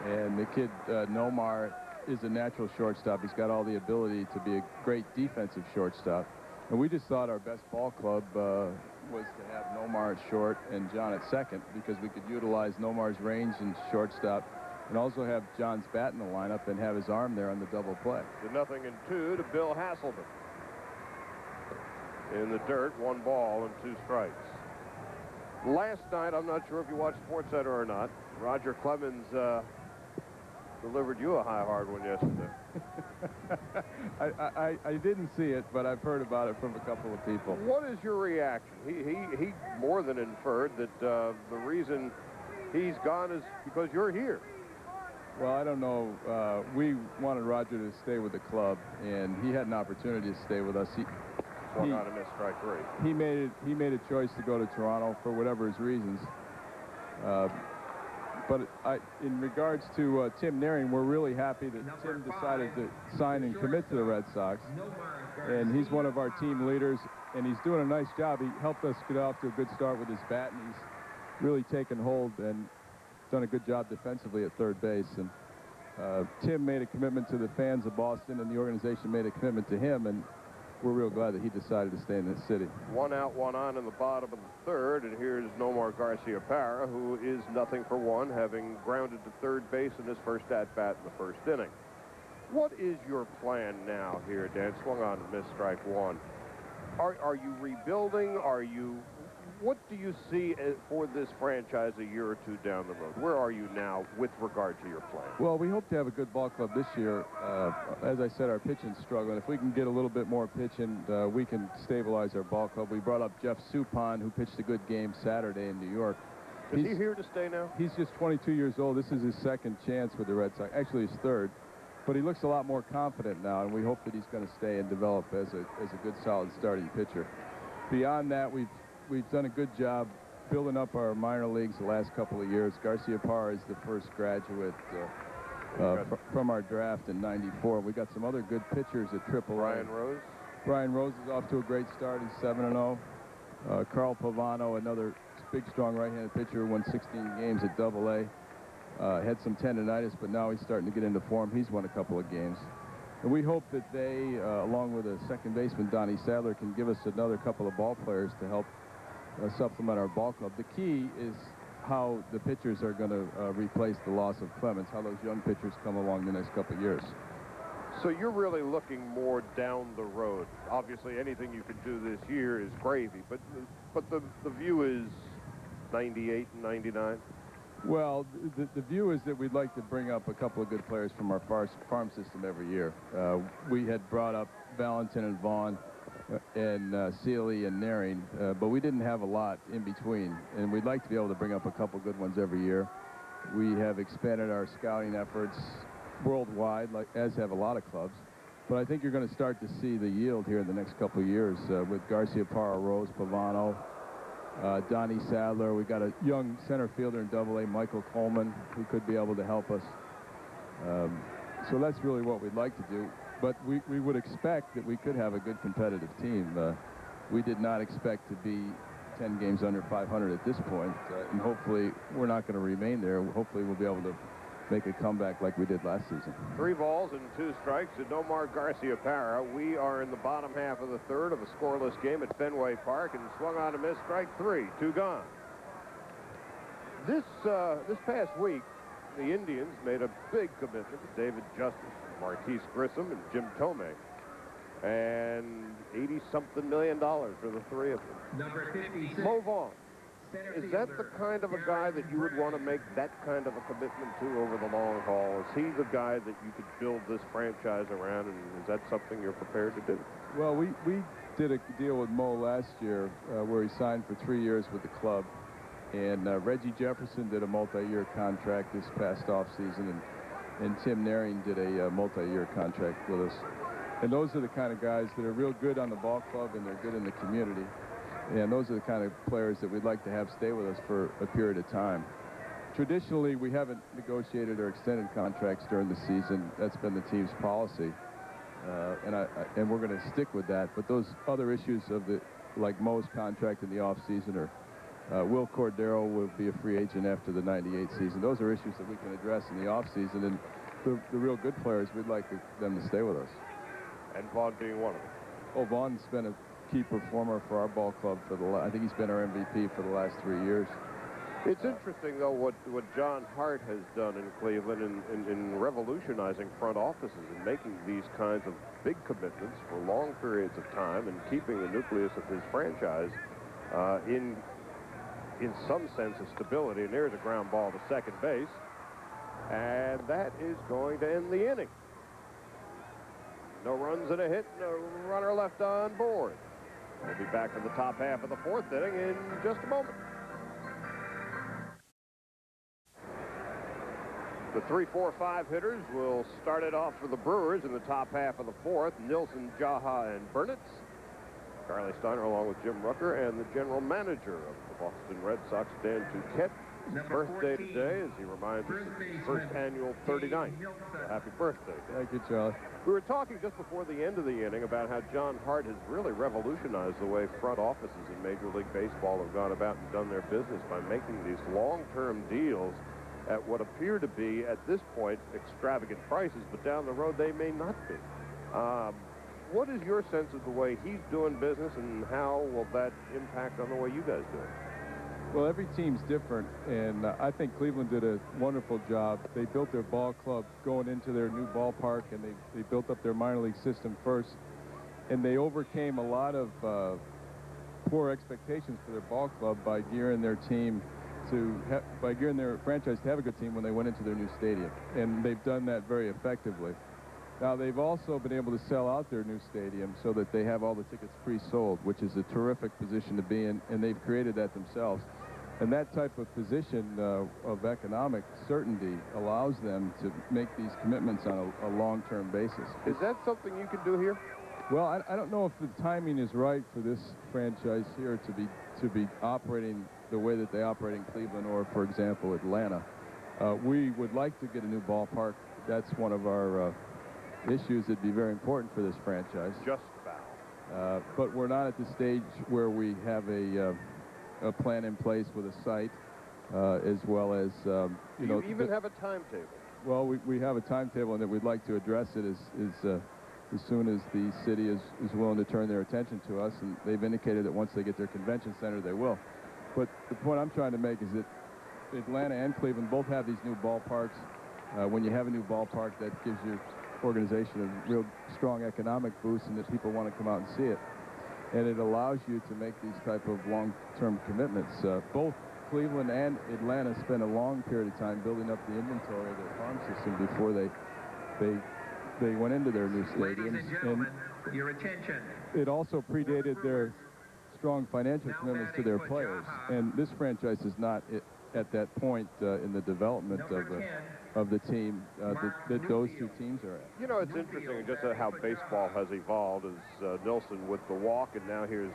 And the kid, Nomar, is a natural shortstop. He's got all the ability to be a great defensive shortstop. And we just thought our best ball club was to have Nomar at short and John at second, because we could utilize Nomar's range in shortstop and also have John's bat in the lineup and have his arm there on the double play. To 0-2 to Bill Hasselman. In the dirt, 1 ball and 2 strikes. Last night, I'm not sure if you watched SportsCenter or not, Roger Clemens delivered you a high hard one yesterday. I didn't see it, but I've heard about it from a couple of people. What is your reaction? He more than inferred that the reason he's gone is because you're here. Well, I don't know. We wanted Roger to stay with the club, and he had an opportunity to stay with us. Swung on a missed strike 3. He made a choice to go to Toronto for whatever his reasons. But in regards to Tim Naring, we're really happy that Tim decided to sign and commit to the Red Sox. And he's one of our team leaders. and he's doing a nice job. He helped us get off to a good start with his bat, and he's really taken hold and done a good job defensively at third base. And Tim made a commitment to the fans of Boston, and the organization made a commitment to him, and we're real glad that he decided to stay in this city. 1 out, 1 on in the bottom of the third, and here's Nomar Garcia-Parra, who is 0 for 1, having grounded to third base in his first at-bat in the first inning. What is your plan now here, Dan? Swung on and missed strike one. Are you rebuilding? What do you see for this franchise a year or two down the road? Where are you now with regard to your plan? Well, we hope to have a good ball club this year. As I said, our pitching's struggling. If we can get a little bit more pitching, we can stabilize our ball club. We brought up Jeff Suppan, who pitched a good game Saturday in New York. Is he here to stay now? He's just 22 years old. This is his second chance with the Red Sox. Actually, his third. But he looks a lot more confident now, and we hope that he's going to stay and develop as a good, solid starting pitcher. Beyond that, we've done a good job building up our minor leagues the last couple of years. Garcia-Parra is the first graduate from our draft in '94. We got some other good pitchers at AAA. Brian Rose is off to a great start. He's 7-0. Carl Pavano, another big, strong right-handed pitcher, won 16 games at AA. Had some tendonitis, but now he's starting to get into form. He's won a couple of games. And we hope that they, along with a second baseman, Donnie Sadler, can give us another couple of ball players to help supplement our ball club. The key is how the pitchers are going to replace the loss of Clemens, how those young pitchers come along the next couple of years. So you're really looking more down the road. Obviously, anything you can do this year is gravy, but the view is 98 and 99? Well, the view is that we'd like to bring up a couple of good players from our farm system every year. We had brought up Valentin and Vaughn and Seeley and Naring, but we didn't have a lot in between, and we'd like to be able to bring up a couple good ones every year. We have expanded our scouting efforts worldwide, as have a lot of clubs, but I think you're going to start to see the yield here in the next couple of years with Garcia-Parra, Rose, Pavano, Donnie Sadler. We got a young center fielder in AA, Michael Coleman, who could be able to help us. So that's really what we'd like to do. But we would expect that we could have a good competitive team. We did not expect to be 10 games under 500 at this point, and hopefully we're not going to remain there. Hopefully we'll be able to make a comeback like we did last season. 3 balls and 2 strikes to Nomar Garcia-Parra. We are in the bottom half of the third of a scoreless game at Fenway Park, and swung on a miss, strike 3, 2 gone. This past week, the Indians made a big commitment to David Justice, Marquise Grissom, and Jim Tomei, and $80-something million for the 3 of them. Number 56. Mo Vaughn. Is that the kind of a guy that you would want to make that kind of a commitment to over the long haul? Is he the guy that you could build this franchise around, and is that something you're prepared to do? Well, we did a deal with Mo last year where he signed for 3 years with the club, and Reggie Jefferson did a multi-year contract this past offseason, and Tim Naring did a multi-year contract with us. And those are the kind of guys that are real good on the ball club, and they're good in the community. And those are the kind of players that we'd like to have stay with us for a period of time. Traditionally, we haven't negotiated or extended contracts during the season. That's been the team's policy, and we're going to stick with that. But those other issues like Mo's contract in the offseason, or Will Cordero will be a free agent after the '98 season. Those are issues that we can address in the offseason, and the real good players, we'd like them to stay with us. And Vaughn being one of them. Oh, Vaughn's been a key performer for our ball club I think he's been our MVP for the last 3 years. It's interesting, though, what John Hart has done in Cleveland in revolutionizing front offices and making these kinds of big commitments for long periods of time and keeping the nucleus of his franchise in some sense of stability. And there's a ground ball to second base, and that is going to end the inning. No runs and a hit, no runner left on board. We'll be back in the top half of the 4th inning in just a moment. The 3, 4, 5 hitters will start it off for the Brewers in the top half of the 4th. Nilsson, Jaha, and Burnitz. Charlie Steiner along with Jim Rucker and the general manager of the Boston Red Sox, Dan Duquette. birthday today, as he reminds us of his first annual 39th. So happy birthday, Dave. Thank you, Charlie. We were talking just before the end of the inning about how John Hart has really revolutionized the way front offices in Major League Baseball have gone about and done their business by making these long-term deals at what appear to be, at this point, extravagant prices, but down the road they may not be. What is your sense of the way he's doing business, and how will that impact on the way you guys do it? Well, every team's different, and I think Cleveland did a wonderful job. They built their ball club going into their new ballpark, and they built up their minor league system first, and they overcame a lot of poor expectations for their ball club by gearing their team by gearing their franchise to have a good team when they went into their new stadium, and they've done that very effectively. Now, they've also been able to sell out their new stadium so that they have all the tickets pre-sold, which is a terrific position to be in, and they've created that themselves. And that type of position of economic certainty allows them to make these commitments on a long-term basis. Is that something you can do here? Well, I don't know if the timing is right for this franchise here to be operating the way that they operate in Cleveland or, for example, Atlanta. We would like to get a new ballpark. That's one of our issues that'd be very important for this franchise. Just about. But we're not at the stage where we have a plan in place with a site, as well as Do you even have a timetable? Well, we have a timetable, and that we'd like to address it as soon as the city is willing to turn their attention to us, and they've indicated that once they get their convention center, they will. But the point I'm trying to make is that Atlanta and Cleveland both have these new ballparks. When you have a new ballpark, that gives your organization a real strong economic boost, and that people want to come out and see it. And it allows you to make these type of long-term commitments. Both Cleveland and Atlanta spent a long period of time building up the inventory of their farm system before they went into their new stadiums. Ladies and gentlemen, your attention. It also predated their strong financial commitments to their players. And this franchise is not at that point in the development of the team that those two teams are at. You know, it's interesting just how baseball has evolved as Nilsson with the walk, and now here's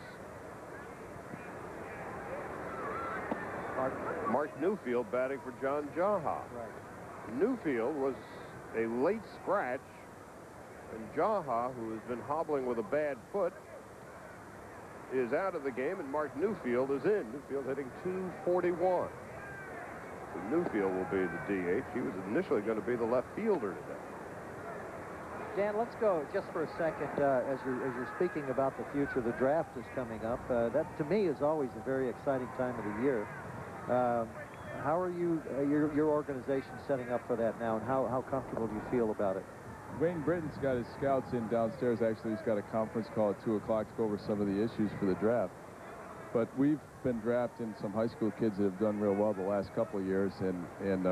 Mark Newfield batting for John Jaha. Right. Newfield was a late scratch, and Jaha, who has been hobbling with a bad foot, is out of the game, and Mark Newfield is in. Newfield hitting .241. So Newfield will be the DH. He was initially going to be the left fielder today. Dan, let's go just for a second. As you're speaking about the future, the draft is coming up. That, to me, is always a very exciting time of the year. How are you, your organization, setting up for that now, and how comfortable do you feel about it? Wayne Britton's got his scouts in downstairs. Actually, he's got a conference call at 2 o'clock to go over some of the issues for the draft. But we've been drafting some high school kids that have done real well the last couple of years, and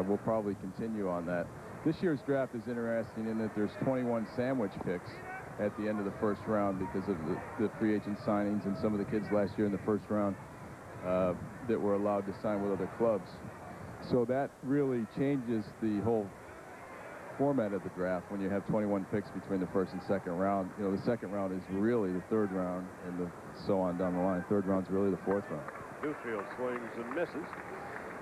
we'll probably continue on that. This year's draft is interesting in that there's 21 sandwich picks at the end of the first round because of the free agent signings and some of the kids last year in the first round that were allowed to sign with other clubs. So that really changes the whole format of the draft when you have 21 picks between the first and second round. You know, the second round is really the third round, and so on down the line. Third round's really the fourth round. Newfield swings and misses.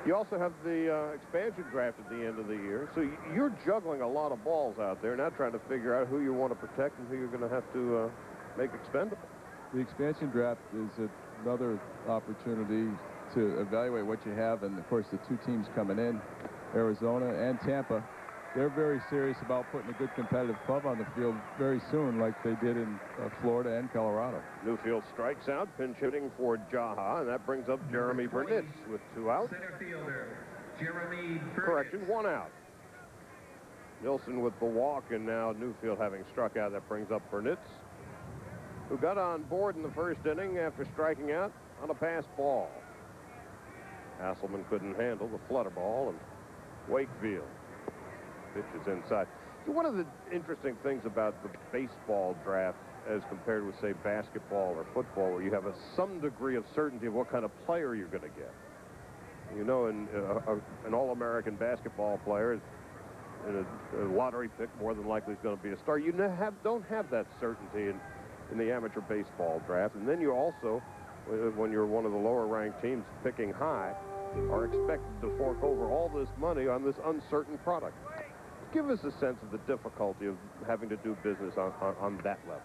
You also have the expansion draft at the end of the year. So you're juggling a lot of balls out there, now trying to figure out who you want to protect and who you're going to have to make expendable. The expansion draft is another opportunity to evaluate what you have, and of course the two teams coming in, Arizona and Tampa, they're very serious about putting a good competitive club on the field very soon, like they did in Florida and Colorado. Newfield strikes out, pinch hitting for Jaha, and that brings up Jeremy Burnitz with 2 outs. Center fielder, Jeremy Burnitz. Correction, 1 out. Nilsson with the walk, and now Newfield having struck out. That brings up Burnitz, who got on board in the first inning after striking out on a pass ball. Hasselman couldn't handle the flutter ball, and Wakefield pitches inside. So one of the interesting things about the baseball draft as compared with, say, basketball or football, where you have some degree of certainty of what kind of player you're going to get. You know, an All-American basketball player in a lottery pick more than likely is going to be a star. You don't have that certainty in the amateur baseball draft. And then you also, when you're one of the lower-ranked teams picking high, are expected to fork over all this money on this uncertain product. Give us a sense of the difficulty of having to do business on that level.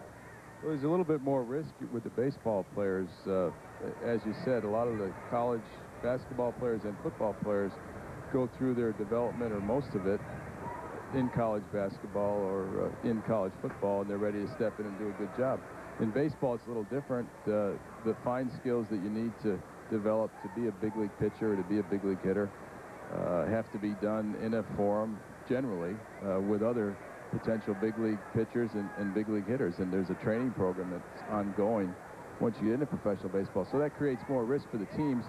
Well, there's a little bit more risk with the baseball players. As you said, a lot of the college basketball players and football players go through their development, or most of it, in college basketball or in college football, and they're ready to step in and do a good job. In baseball, it's a little different. The fine skills that you need to develop to be a big league pitcher or to be a big league hitter have to be done in a forum, generally, with other potential big league pitchers and big league hitters. And there's a training program that's ongoing once you get into professional baseball. So that creates more risk for the teams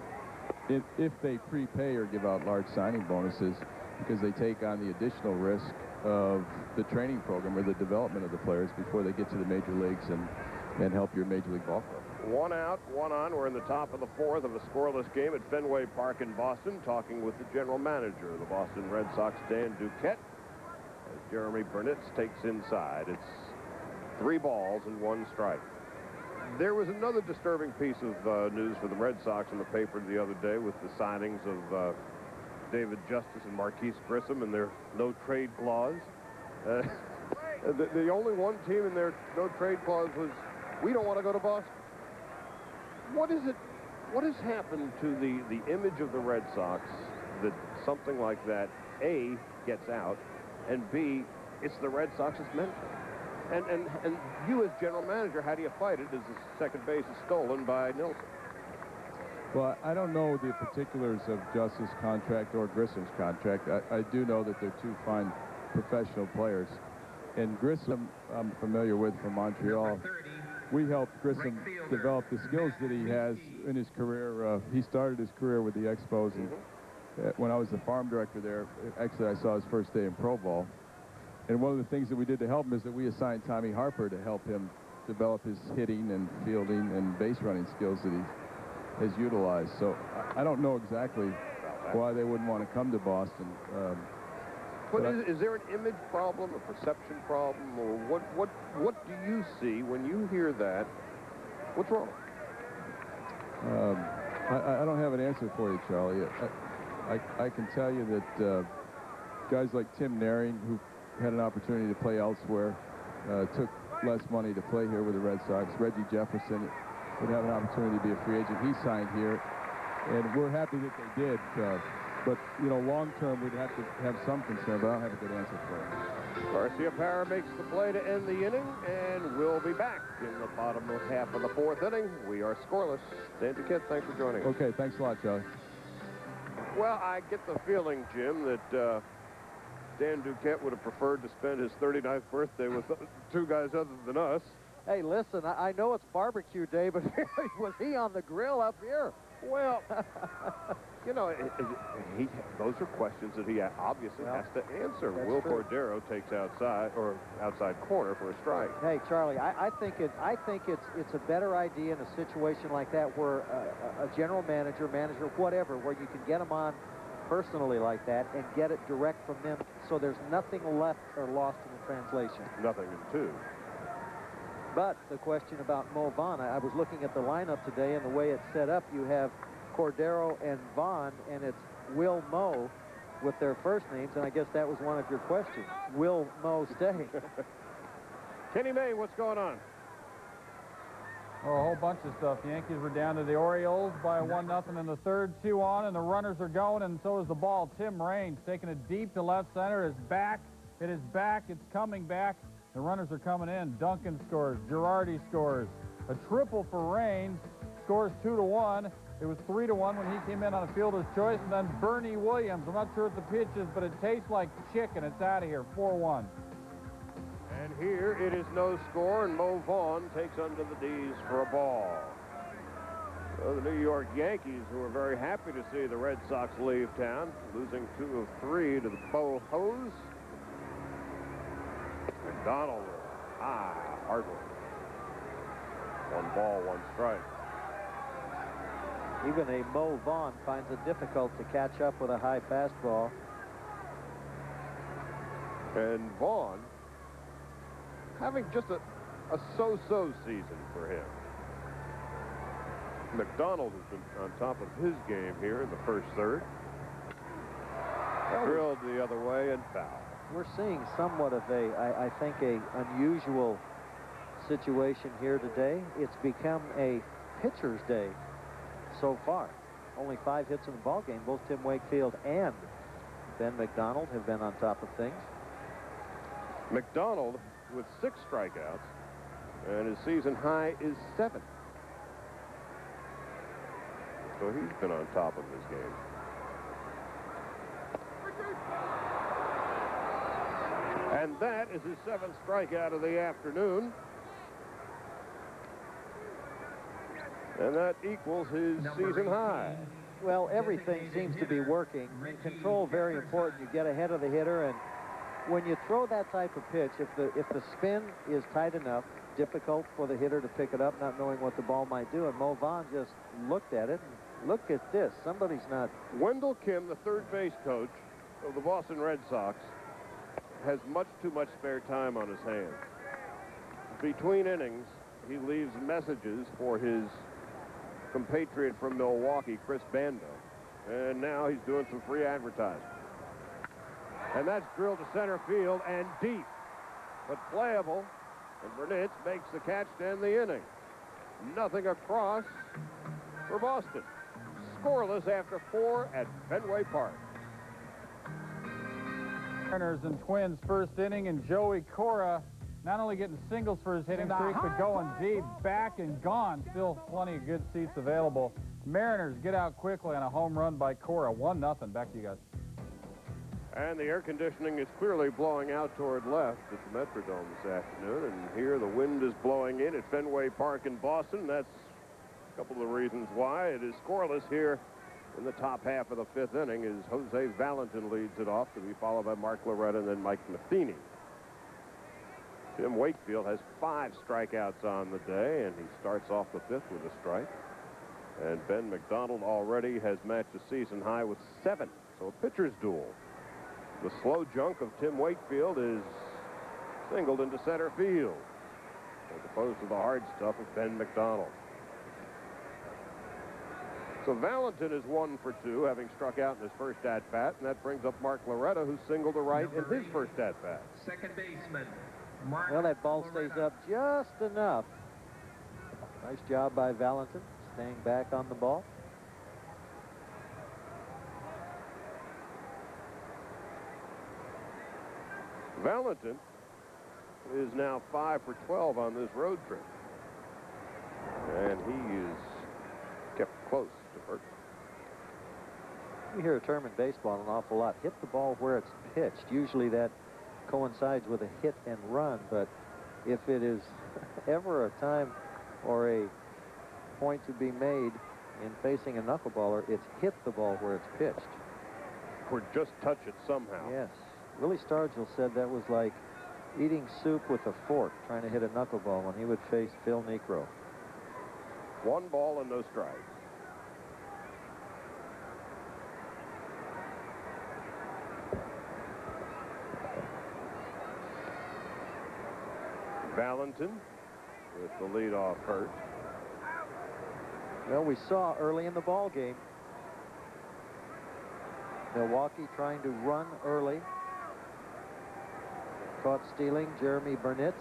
if they prepay or give out large signing bonuses, because they take on the additional risk of the training program or the development of the players before they get to the major leagues and help your major league ball club. 1 out, 1 on. We're in the top of the 4th of a scoreless game at Fenway Park in Boston, talking with the general manager of the Boston Red Sox, Dan Duquette, as Jeremy Burnitz takes inside. It's 3 balls and 1 strike. There was another disturbing piece of news for the Red Sox in the paper the other day with the signings of David Justice and Marquise Grissom and their no-trade clause. The only one team in their no-trade clause was, we don't want to go to Boston. What has happened to the image of the Red Sox that something like that, A, gets out, and B, it's the Red Sox's mentor? And you as general manager, how do you fight it as the second base is stolen by Nilsson? Well, I don't know the particulars of Justice's contract or Grissom's contract. I do know that they're 2 fine professional players. And Grissom, I'm familiar with from Montreal. We helped Grissom develop the skills that he has in his career. He started his career with the Expos. And when I was the farm director there, actually I saw his first day in pro ball. And one of the things that we did to help him is that we assigned Tommy Harper to help him develop his hitting and fielding and base running skills that he has utilized. So I don't know exactly why they wouldn't want to come to Boston. But is there an image problem, a perception problem, or what do you see when you hear that? What's wrong? I don't have an answer for you, Charlie. I can tell you that guys like Tim Naring, who had an opportunity to play elsewhere, took less money to play here with the Red Sox. Reggie Jefferson would have an opportunity to be a free agent. He signed here, and we're happy that they did. But, you know, long-term, we'd have to have some concern, but I don't have a good answer for it. Garcia Parra makes the play to end the inning, and we'll be back in the bottom half of the 4th inning. We are scoreless. Dan Duquette, thanks for joining us. Okay, thanks a lot, Charlie. Well, I get the feeling, Jim, that Dan Duquette would have preferred to spend his 39th birthday with 2 guys other than us. Hey, listen, I know it's barbecue day, but was he on the grill up here? Well, you know, those are questions that he obviously has to answer. Will Cordero takes outside corner for a strike. Hey, Charlie, I think it's a better idea in a situation like that where a general manager, whatever, where you can get them on personally like that and get it direct from them, so there's nothing left or lost in the translation. Nothing in 2. But the question about Mo Vaughn, I was looking at the lineup today, and the way it's set up, you have Cordero and Vaughn, and it's Will Mo with their first names, and I guess that was one of your questions. Will Mo stay? Kenny May, what's going on? Oh, a whole bunch of stuff. The Yankees were down to the Orioles by 1-0 in the 3rd, 2 on, and the runners are going, and so is the ball. Tim Raines taking it deep to left center. It's back. It is back. It's coming back. The runners are coming in. Duncan scores. Girardi scores. A triple for Raines. Scores 2-1. It was 3-1 when he came in on a fielder's choice. And then Bernie Williams. I'm not sure what the pitch is, but it tastes like chicken. It's out of here. 4-1. And here it is no score, and Mo Vaughn takes under the D's for a ball. So the New York Yankees, who are very happy to see the Red Sox leave town, losing 2 of 3 to the Bo Hose. McDonald, hardly. 1 ball, 1 strike. Even a Mo Vaughn finds it difficult to catch up with a high fastball. And Vaughn having just a so-so season for him. McDonald has been on top of his game here in the first third. Drilled the other way and foul. We're seeing somewhat of I think, a unusual situation here today. It's become a pitcher's day so far. Only 5 hits in the ball game. Both Tim Wakefield and Ben McDonald have been on top of things. McDonald with 6 strikeouts, and his season high is 7. So he's been on top of his game. And that is his 7th strikeout of the afternoon. And that equals his season high. Well, everything seems to be working. Control very important. You get ahead of the hitter, and when you throw that type of pitch, if the spin is tight enough, difficult for the hitter to pick it up, not knowing what the ball might do. And Mo Vaughn just looked at it. And look at this. Somebody's not. Wendell Kim, the third base coach of the Boston Red Sox, has much too much spare time on his hands. Between innings, he leaves messages for his compatriot from Milwaukee, Chris Bando. And now he's doing some free advertising. And that's drilled to center field and deep, but playable. And Burnitz makes the catch to end the inning. Nothing across for Boston. Scoreless after 4 at Fenway Park. Mariners and Twins first inning, and Joey Cora not only getting singles for his hitting streak, but going deep, back and gone. Still plenty of good seats available. Mariners get out quickly on a home run by Cora. 1-0. Back to you guys. And the air conditioning is clearly blowing out toward left at the Metrodome this afternoon. And here the wind is blowing in at Fenway Park in Boston. That's a couple of the reasons why it is scoreless here in the top half of the 5th inning, as Jose Valentin leads it off, to be followed by Mark Loretta and then Mike Matheny. Tim Wakefield has 5 strikeouts on the day, and he starts off the 5th with a strike. And Ben McDonald already has matched a season high with 7. So a pitcher's duel. The slow junk of Tim Wakefield is singled into center field, as opposed to the hard stuff of Ben McDonald. So Valentin is 1 for 2, having struck out in his first at-bat, and that brings up Mark Loretta, who singled to right in his first at-bat. Second baseman, Mark Well, that ball Loretta. stays up just enough. Nice job by Valentin, staying back on the ball. Valentin is now 5 for 12 on this road trip. And he is kept close to first. You hear a term in baseball an awful lot. Hit the ball where it's pitched. Usually that coincides with a hit and run, but if it is ever a time or a point to be made in facing a knuckleballer, it's hit the ball where it's pitched. Or just touch it somehow. Yes. Willie Stargell said that was like eating soup with a fork, trying to hit a knuckleball when he would face Phil Niekro. 1 ball and no strikes. Valentin with the leadoff hurt. Well, we saw early in the ball game Milwaukee trying to run early. Caught stealing Jeremy Burnitz,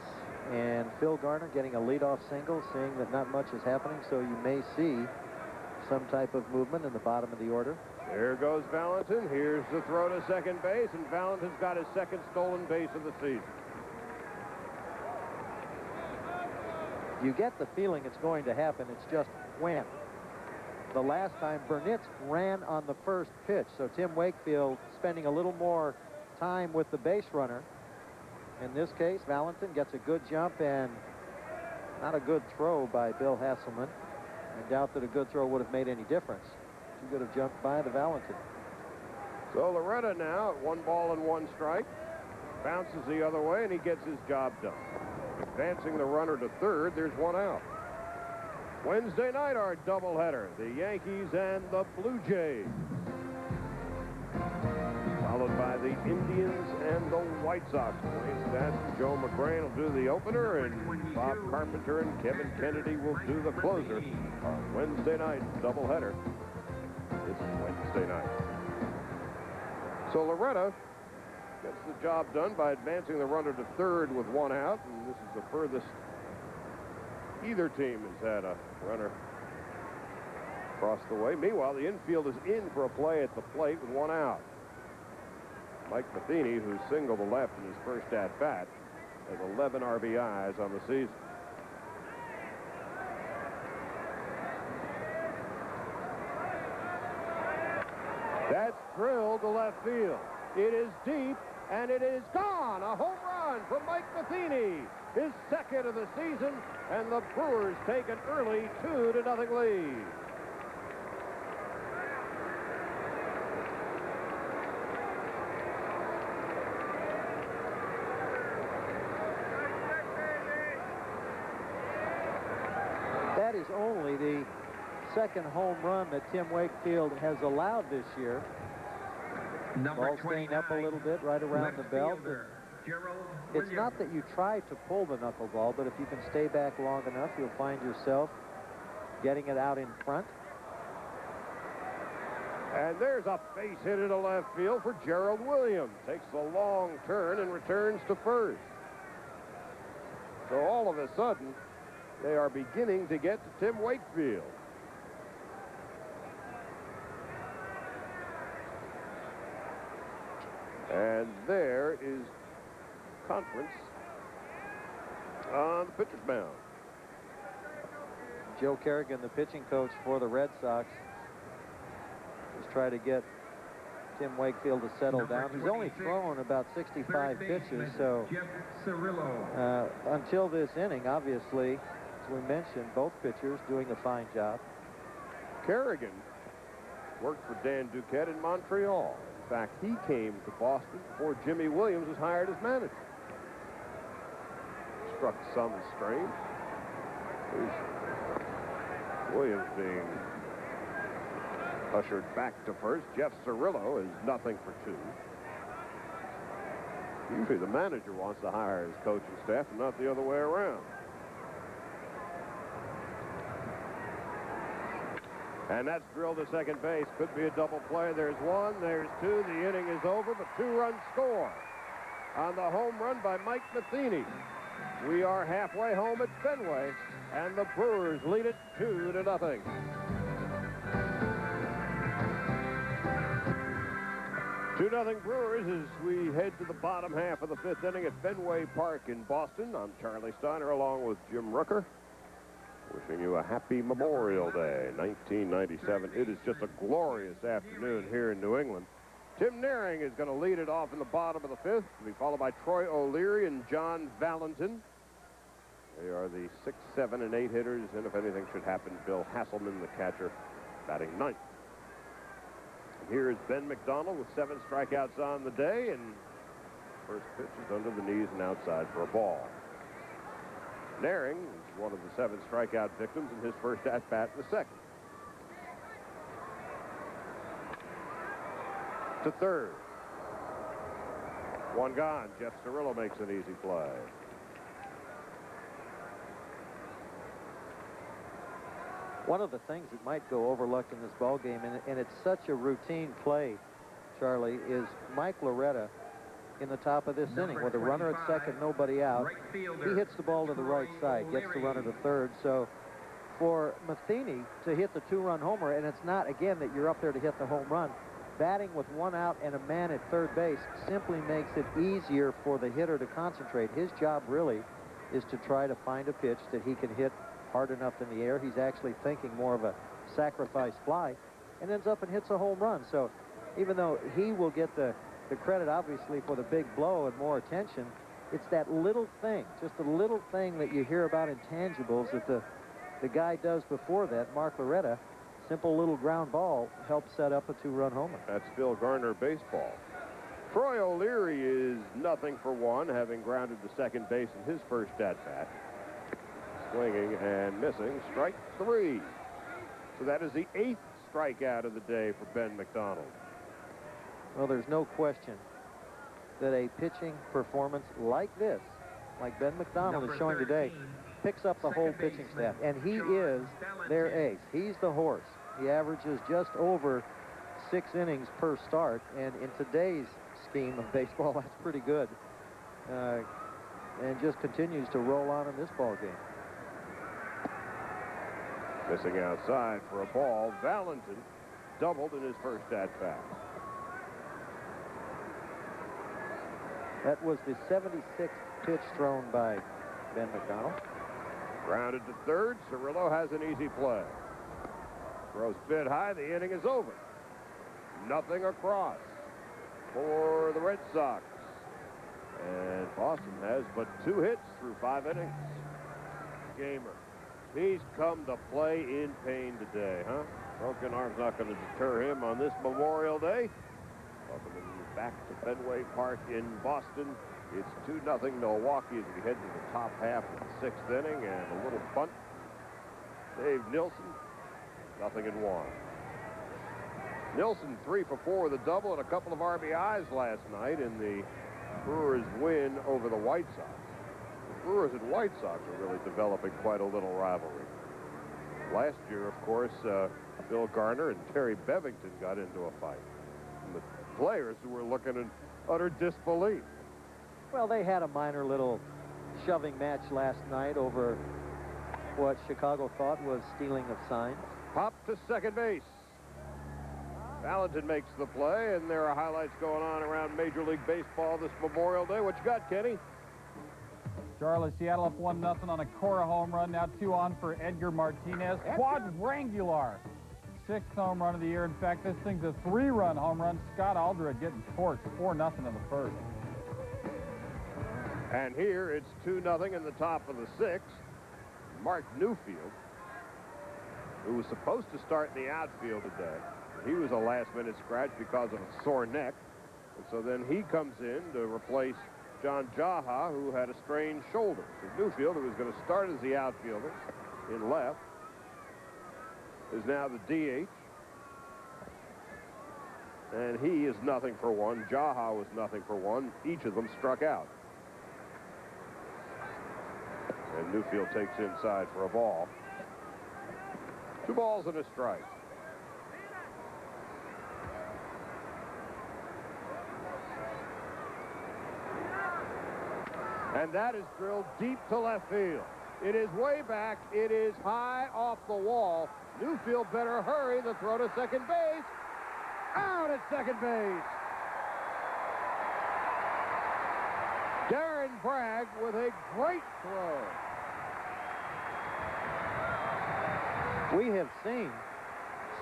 and Phil Garner getting a leadoff single, seeing that not much is happening, so you may see some type of movement in the bottom of the order. There goes Valentin. Here's the throw to second base, and Valentin's got his 2nd stolen base of the season. You get the feeling it's going to happen. It's just when. The last time Burnitz ran on the first pitch, so Tim Wakefield spending a little more time with the base runner. In this case, Valentin gets a good jump, and not a good throw by Bill Hasselman. I doubt that a good throw would have made any difference. Too good a jump by the Valentin. So Loretta now at 1 ball and 1 strike. Bounces the other way, and he gets his job done. Advancing the runner to third, there's 1 out. Wednesday night, our doubleheader, the Yankees and the Blue Jays. Followed by the Indians and the White Sox. Wayne Stassen, Joe McGrain will do the opener, and Bob Carpenter and Kevin Kennedy will do the closer on Wednesday night doubleheader. This Wednesday night. So Loretta gets the job done by advancing the runner to third with one out, and this is the furthest either team has had a runner across the way. Meanwhile, the infield is in for a play at the plate with one out. Mike Matheny, who singled to left in his first at-bat, has 11 RBIs on the season. That's drilled to left field. It is deep, and it is gone. A home run from Mike Matheny, his second of the season, and the Brewers take an early 2-0 lead. That is only the second home run that Tim Wakefield has allowed this year. Ball staying up a little bit right around the belt. It's not that you try to pull the knuckleball, but if you can stay back long enough, you'll find yourself getting it out in front. And there's a base hit into left field for Gerald Williams. Takes a long turn and returns to first. So all of a sudden, they are beginning to get to Tim Wakefield. And there is conference on the pitcher's mound. Joe Kerrigan, the pitching coach for the Red Sox, is trying to get Tim Wakefield to settle down. He's only thrown about 65 pitches, so until this inning, obviously, as we mentioned, both pitchers doing a fine job. Kerrigan worked for Dan Duquette in Montreal. In fact, he came to Boston before Jimmy Williams was hired as manager. Struck some strain. Williams being ushered back to first. Jeff Cirillo is nothing for two. Usually the manager wants to hire his coaching staff and not the other way around. And that's drilled to second base. Could be a double play. There's one, there's two. The inning is over, but two-run score on the home run by Mike Matheny. We are halfway home at Fenway, and the Brewers lead it 2-0. Two nothing Brewers as we head to the bottom half of the fifth inning at Fenway Park in Boston. I'm Charlie Steiner along with Jim Rooker. Wishing you a happy Memorial Day, 1997. It is just a glorious afternoon here in New England. Tim Naehring is going to lead it off in the bottom of the fifth, to be followed by Troy O'Leary and John Valentin. They are the 6, 7, and 8 hitters, and if anything should happen, Bill Hasselman, the catcher, batting ninth. And here is Ben McDonald with 7 strikeouts on the day, and first pitch is under the knees and outside for a ball. Naehring is one of the 7 strikeout victims in his first at-bat in the second. To third. One gone. Jeff Cirillo makes an easy play. One of the things that might go overlooked in this ball game, and it's such a routine play, Charlie, is Mike Loretta in the top of this inning with a runner at second, nobody out. He hits the ball to the right side, gets the runner to third. So for Matheny to hit the 2-run homer, and it's not, again, that you're up there to hit the home run, batting with one out and a man at third base simply makes it easier for the hitter to concentrate. His job really is to try to find a pitch that he can hit hard enough in the air. He's actually thinking more of a sacrifice fly and ends up and hits a home run. So even though he will get the credit, obviously, for the big blow and more attention, it's that little thing, just a little thing that you hear about intangibles that the guy does before that. Mark Loretta, simple little ground ball, helps set up a 2-run homer. That's Phil Garner baseball. Troy O'Leary is nothing for one, having grounded to second base in his first at-bat. Swinging and missing, strike 3. So that is the 8th strikeout of the day for Ben McDonald. Well, there's no question that a pitching performance like this, like Ben McDonald is showing today, picks up the whole pitching staff. And he is their ace. He's the horse. He averages just over 6 innings per start. And in today's scheme of baseball, that's pretty good. And just continues to roll on in this ball game. Missing outside for a ball. Valentin doubled in his first at-bat. That was the 76th pitch thrown by Ben McDonald. Grounded to third. Cirillo has an easy play. Throws bid high. The inning is over. Nothing across for the Red Sox. And Boston has but 2 hits through 5 innings. Gamer. He's come to play in pain today, huh? Broken arm's not going to deter him on this Memorial Day. Welcome back to Fenway Park in Boston. It's 2-0 Milwaukee as we head to the top half of the 6th inning, and a little bunt. Dave Nilsson, 0-1. Nilsson 3 for 4 with a double and a couple of RBIs last night in the Brewers win over the White Sox. The Brewers and White Sox are really developing quite a little rivalry. Last year, of course, Bill Garner and Terry Bevington got into a fight. And the players who were looking in utter disbelief. Well, they had a minor little shoving match last night over what Chicago thought was stealing of signs. Pop to second base. Valentin makes the play, and there are highlights going on around Major League Baseball this Memorial Day. What you got, Kenny? Charlotte, Seattle up 1-0 on a Cora home run. Now 2 on for Edgar Martinez. Quadrangular. 6th home run of the year. In fact, this thing's a 3-run home run. Scott Aldred getting torched 4-0 in the first. And here it's 2-0 in the top of the 6th. Mark Newfield, who was supposed to start in the outfield today. He was a last-minute scratch because of a sore neck. And so then he comes in to replace John Jaha, who had a strained shoulder. So Newfield, who was going to start as the outfielder in left, is now the DH. And he is 0 for 1. Jaha was 0 for 1. Each of them struck out. And Newfield takes inside for a ball. 2 balls and a strike. And that is drilled deep to left field. It is way back. It is high off the wall. Newfield better hurry. The throw to second base. Out at second base. Darren Bragg with a great throw. We have seen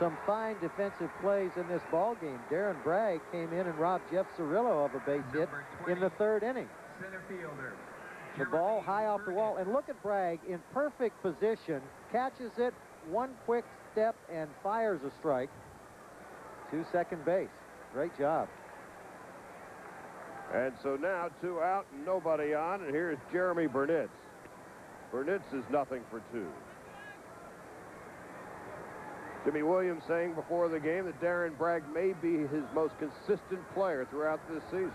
some fine defensive plays in this ball game. Darren Bragg came in and robbed Jeff Cirillo of a base hit in the 3rd inning. Center fielder. The ball high off the wall, and look at Bragg in perfect position, catches it, 1 quick step, and fires a strike to second base. Great job. And so now 2 out and nobody on, and here's Jeremy Burnitz. Burnitz is 0 for 2. Jimmy Williams saying before the game that Darren Bragg may be his most consistent player throughout this season.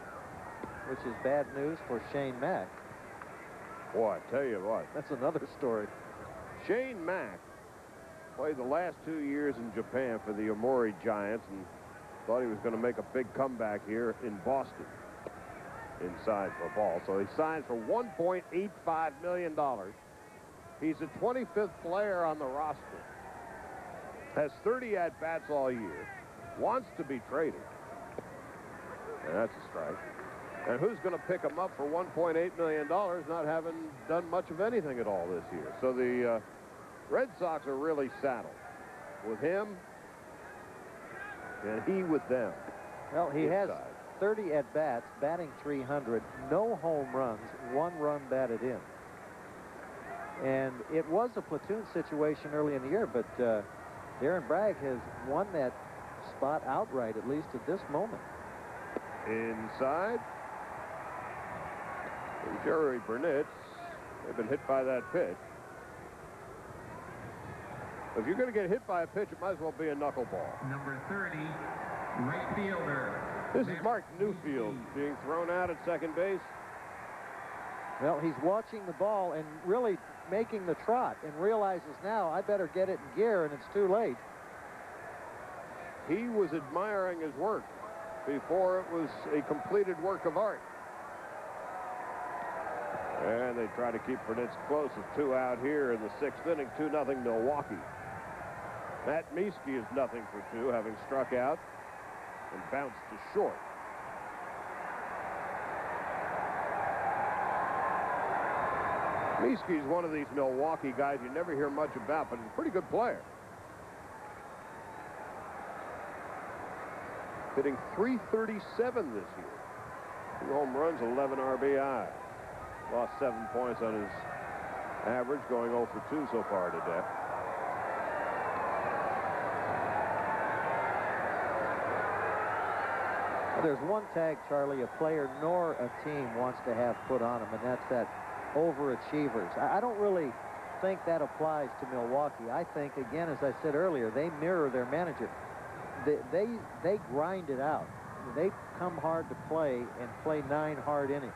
Which is bad news for Shane Mack. Boy, I tell you what. That's another story. Shane Mack played the last 2 years in Japan for the Yomiuri Giants and thought he was going to make a big comeback here in Boston. Inside for a ball. So he signs for $1.85 million. He's the 25th player on the roster. Has 30 at-bats all year. Wants to be traded. And that's a strike. And who's going to pick him up for $1.8 million, not having done much of anything at all this year? So the Red Sox are really saddled with him and he with them. Well, he has 30 at-bats, batting .300, no home runs, 1 run batted in. And it was a platoon situation early in the year, but Darren Bragg has won that spot outright, at least at this moment. Inside. Jerry Burnitz. They've been hit by that pitch. If you're going to get hit by a pitch, it might as well be a knuckleball. Number 30, right fielder, This is Mark Newfield being thrown out at second base. Well, he's watching the ball and really making the trot and realizes now I better get it in gear, and it's too late. He was admiring his work before it was a completed work of art. And they try to keep Burnett close. It's 2 out here in the 6th inning, 2-0 Milwaukee. Matt Mieske is 0 for 2, having struck out and bounced to short. Mieske is one of these Milwaukee guys you never hear much about, but he's a pretty good player. Hitting .337 this year. 2 home runs, 11 RBI. Lost 7 points on his average, going 0 for 2 so far today. There's one tag, Charlie, a player nor a team wants to have put on him, and that's that overachievers. I don't really think that applies to Milwaukee. I think, again, as I said earlier, they mirror their manager. They grind it out. They come hard to play and play 9 hard innings.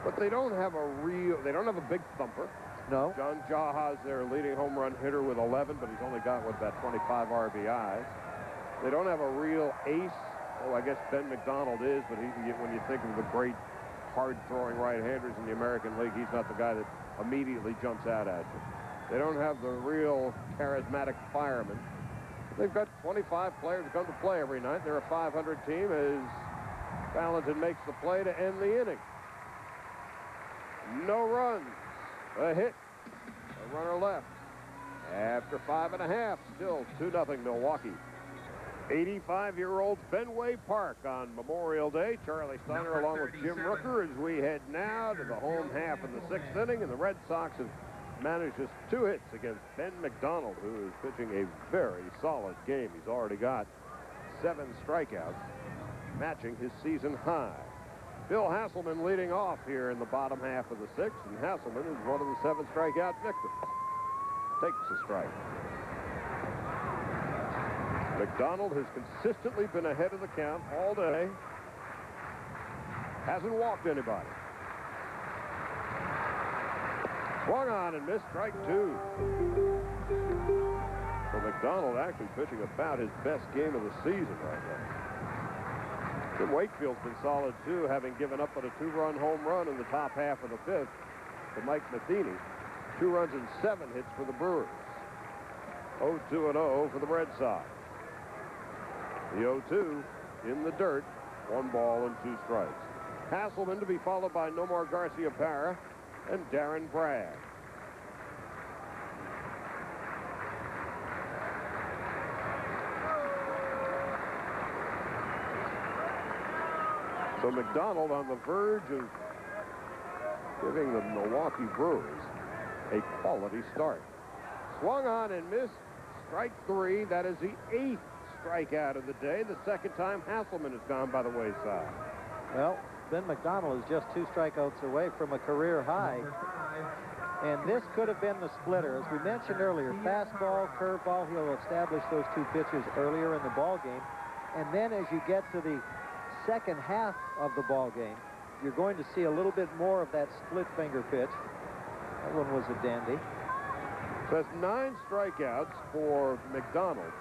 But they don't have a big thumper. No. John Jaha's their leading home run hitter with 11, but he's only got, about 25 RBIs. They don't have a real ace. Oh, I guess Ben McDonald is, but when you think of the great hard-throwing right-handers in the American League, he's not the guy that immediately jumps out at you. They don't have the real charismatic fireman. They've got 25 players who come to play every night. They're a 500 team as Valentin makes the play to end the inning. No runs, a hit, a runner left. After 5.5, still 2-0 Milwaukee. 85-year-old Fenway Park on Memorial Day. Charlie Steiner along with Jim Rooker as we head now to the home half in the 6th inning, and the Red Sox have managed just 2 hits against Ben McDonald, who is pitching a very solid game. He's already got 7 strikeouts, matching his season high. Bill Hasselman leading off here in the bottom half of the 6th, and Hasselman is one of the 7 strikeout victims. Takes a strike. McDonald has consistently been ahead of the count all day. Hasn't walked anybody. Swung on and missed, strike 2. So McDonald actually pitching about his best game of the season right now. Tim Wakefield's been solid too, having given up on a 2-run home run in the top half of the 5th to Mike Matheny. 2 runs and 7 hits for the Brewers. 0-2-0 for the Red Sox. The 0-2 in the dirt, 1 ball and 2 strikes. Hasselman to be followed by Nomar Garciaparra and Darren Bragg. So McDonald on the verge of giving the Milwaukee Brewers a quality start. Swung on and missed, strike 3. That is the 8th strikeout of the day, the 2nd time Hasselman has gone by the wayside. Well, Ben McDonald is just 2 strikeouts away from a career high. And this could have been the splitter. As we mentioned earlier, fastball, curveball, he'll establish those 2 pitches earlier in the ball game. And then as you get to the second half of the ball game, you're going to see a little bit more of that split finger pitch. That one was a dandy. That's 9 strikeouts for McDonald.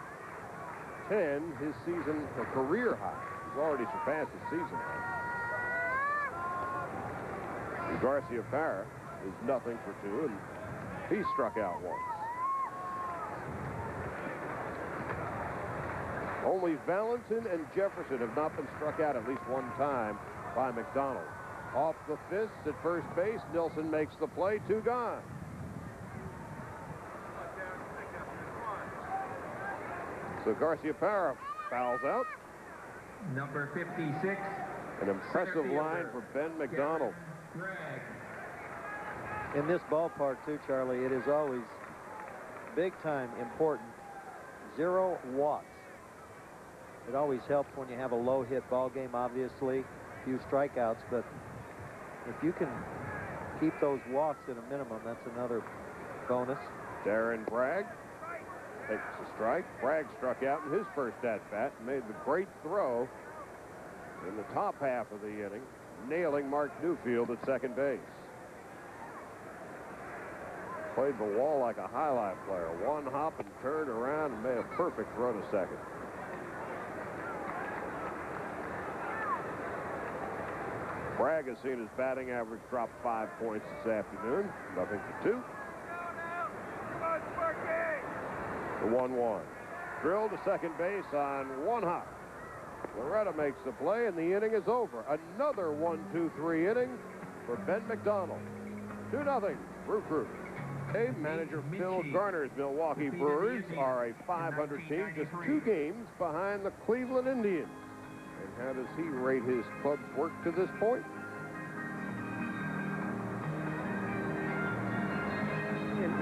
10 his season, a career high. He's already surpassed his season high. And Garciaparra is 0 for 2, and he struck out once. Only Valentin and Jefferson have not been struck out at least 1 time by McDonald. Off the fist at first base, Nilsson makes the play, 2 gone. So Garciaparra fouls out. Number 56. An impressive line for Ben McDonald. In this ballpark, too, Charlie, it is always big time important. 0 walks. It always helps when you have a low hit ball game, obviously, few strikeouts, but if you can keep those walks at a minimum, that's another bonus. Darren Bragg takes a strike. Bragg struck out in his first at-bat and made the great throw in the top half of the inning, nailing Mark Newfield at second base. Played the wall like a highlight player. One hop and turned around and made a perfect throw to second. Bragg has seen his batting average drop 5 points this afternoon. 0-2. The 1-1. Drilled to second base on one hop. Loretta makes the play, and the inning is over. Another 1-2-3 inning for Ben McDonald. 2-0, Brew Crew. Manager Phil Garner's Milwaukee Brewers are a 500 team, just 2 games behind the Cleveland Indians. And how does he rate his club's work to this point?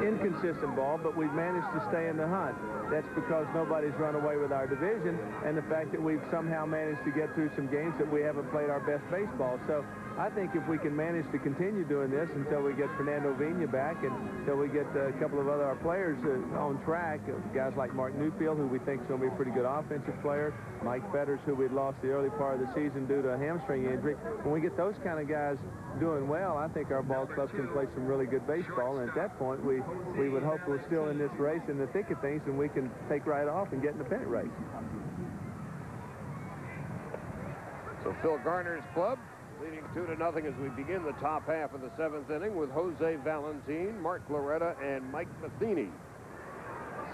Inconsistent ball, but we've managed to stay in the hunt. That's because nobody's run away with our division, and the fact that we've somehow managed to get through some games that we haven't played our best baseball. So I think if we can manage to continue doing this until we get Fernando Vina back and until we get a couple of our players on track, guys like Mark Newfield, who we think is going to be a pretty good offensive player, Mike Fetters, who we'd lost the early part of the season due to a hamstring injury. When we get those kind of guys doing well, I think our ball club can play some really good baseball, and at that point we would hope we're still in this race in the thick of things, and we can take right off and get in the pennant race. So Phil Garner's club leading 2-0 as we begin the top half of the 7th inning with Jose Valentin, Mark Loretta, and Mike Matheny.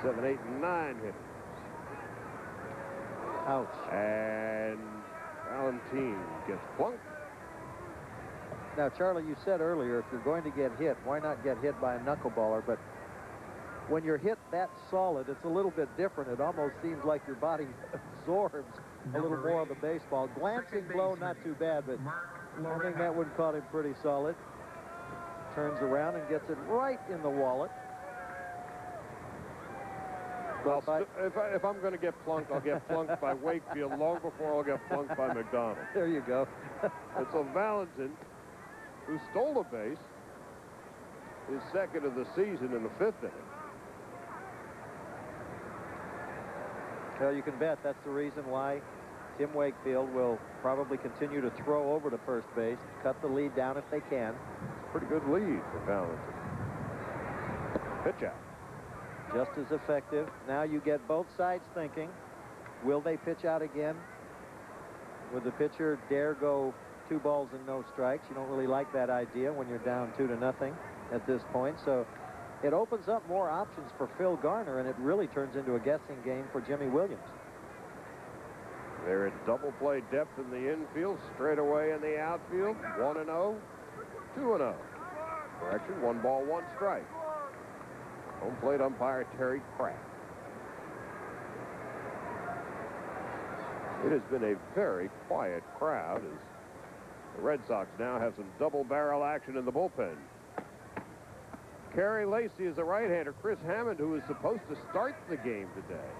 7, 8, and 9 hitters. Ouch. And Valentin gets plunked. Now, Charlie, you said earlier, if you're going to get hit, why not get hit by a knuckleballer? But when you're hit that solid, it's a little bit different. It almost seems like your body absorbs a little more of the baseball. Glancing blow, not too bad, but I think that one caught him pretty solid. Turns around and gets it right in the wallet. Well, if I'm going to get plunked, I'll get plunked by Wakefield long before I'll get plunked by McDonald. There you go. And so Valentin, who stole a base, is second of the season in the 5th inning. Well, you can bet that's the reason why Tim Wakefield will probably continue to throw over to first base, cut the lead down if they can. Pretty good lead for Valentin. Pitch out. Just as effective. Now you get both sides thinking, will they pitch out again? Would the pitcher dare go 2 balls and no strikes? You don't really like that idea when you're down 2-0 at this point. So it opens up more options for Phil Garner, and it really turns into a guessing game for Jimmy Williams. They're at double play depth in the infield, straight away in the outfield. 1-0, 2-0. Correction, 1 ball, 1 strike. Home plate umpire Terry Kraft. It has been a very quiet crowd as the Red Sox now have some double barrel action in the bullpen. Kerry Lacy is a right-hander. Chris Hammond, who is supposed to start the game today,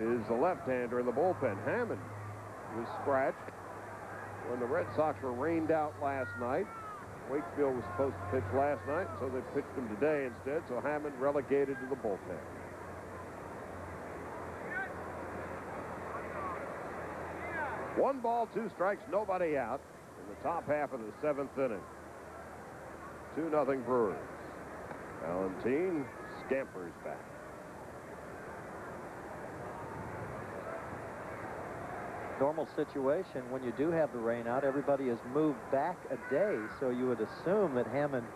is the left-hander in the bullpen. Hammond was scratched when the Red Sox were rained out last night. Wakefield was supposed to pitch last night, so they pitched him today instead, so Hammond relegated to the bullpen. One ball, 2 strikes, nobody out in the top half of the 7th inning. 2-0 Brewers. Valentin scampers back. Normal situation, when you do have the rain out, everybody has moved back a day, so you would assume that Hammond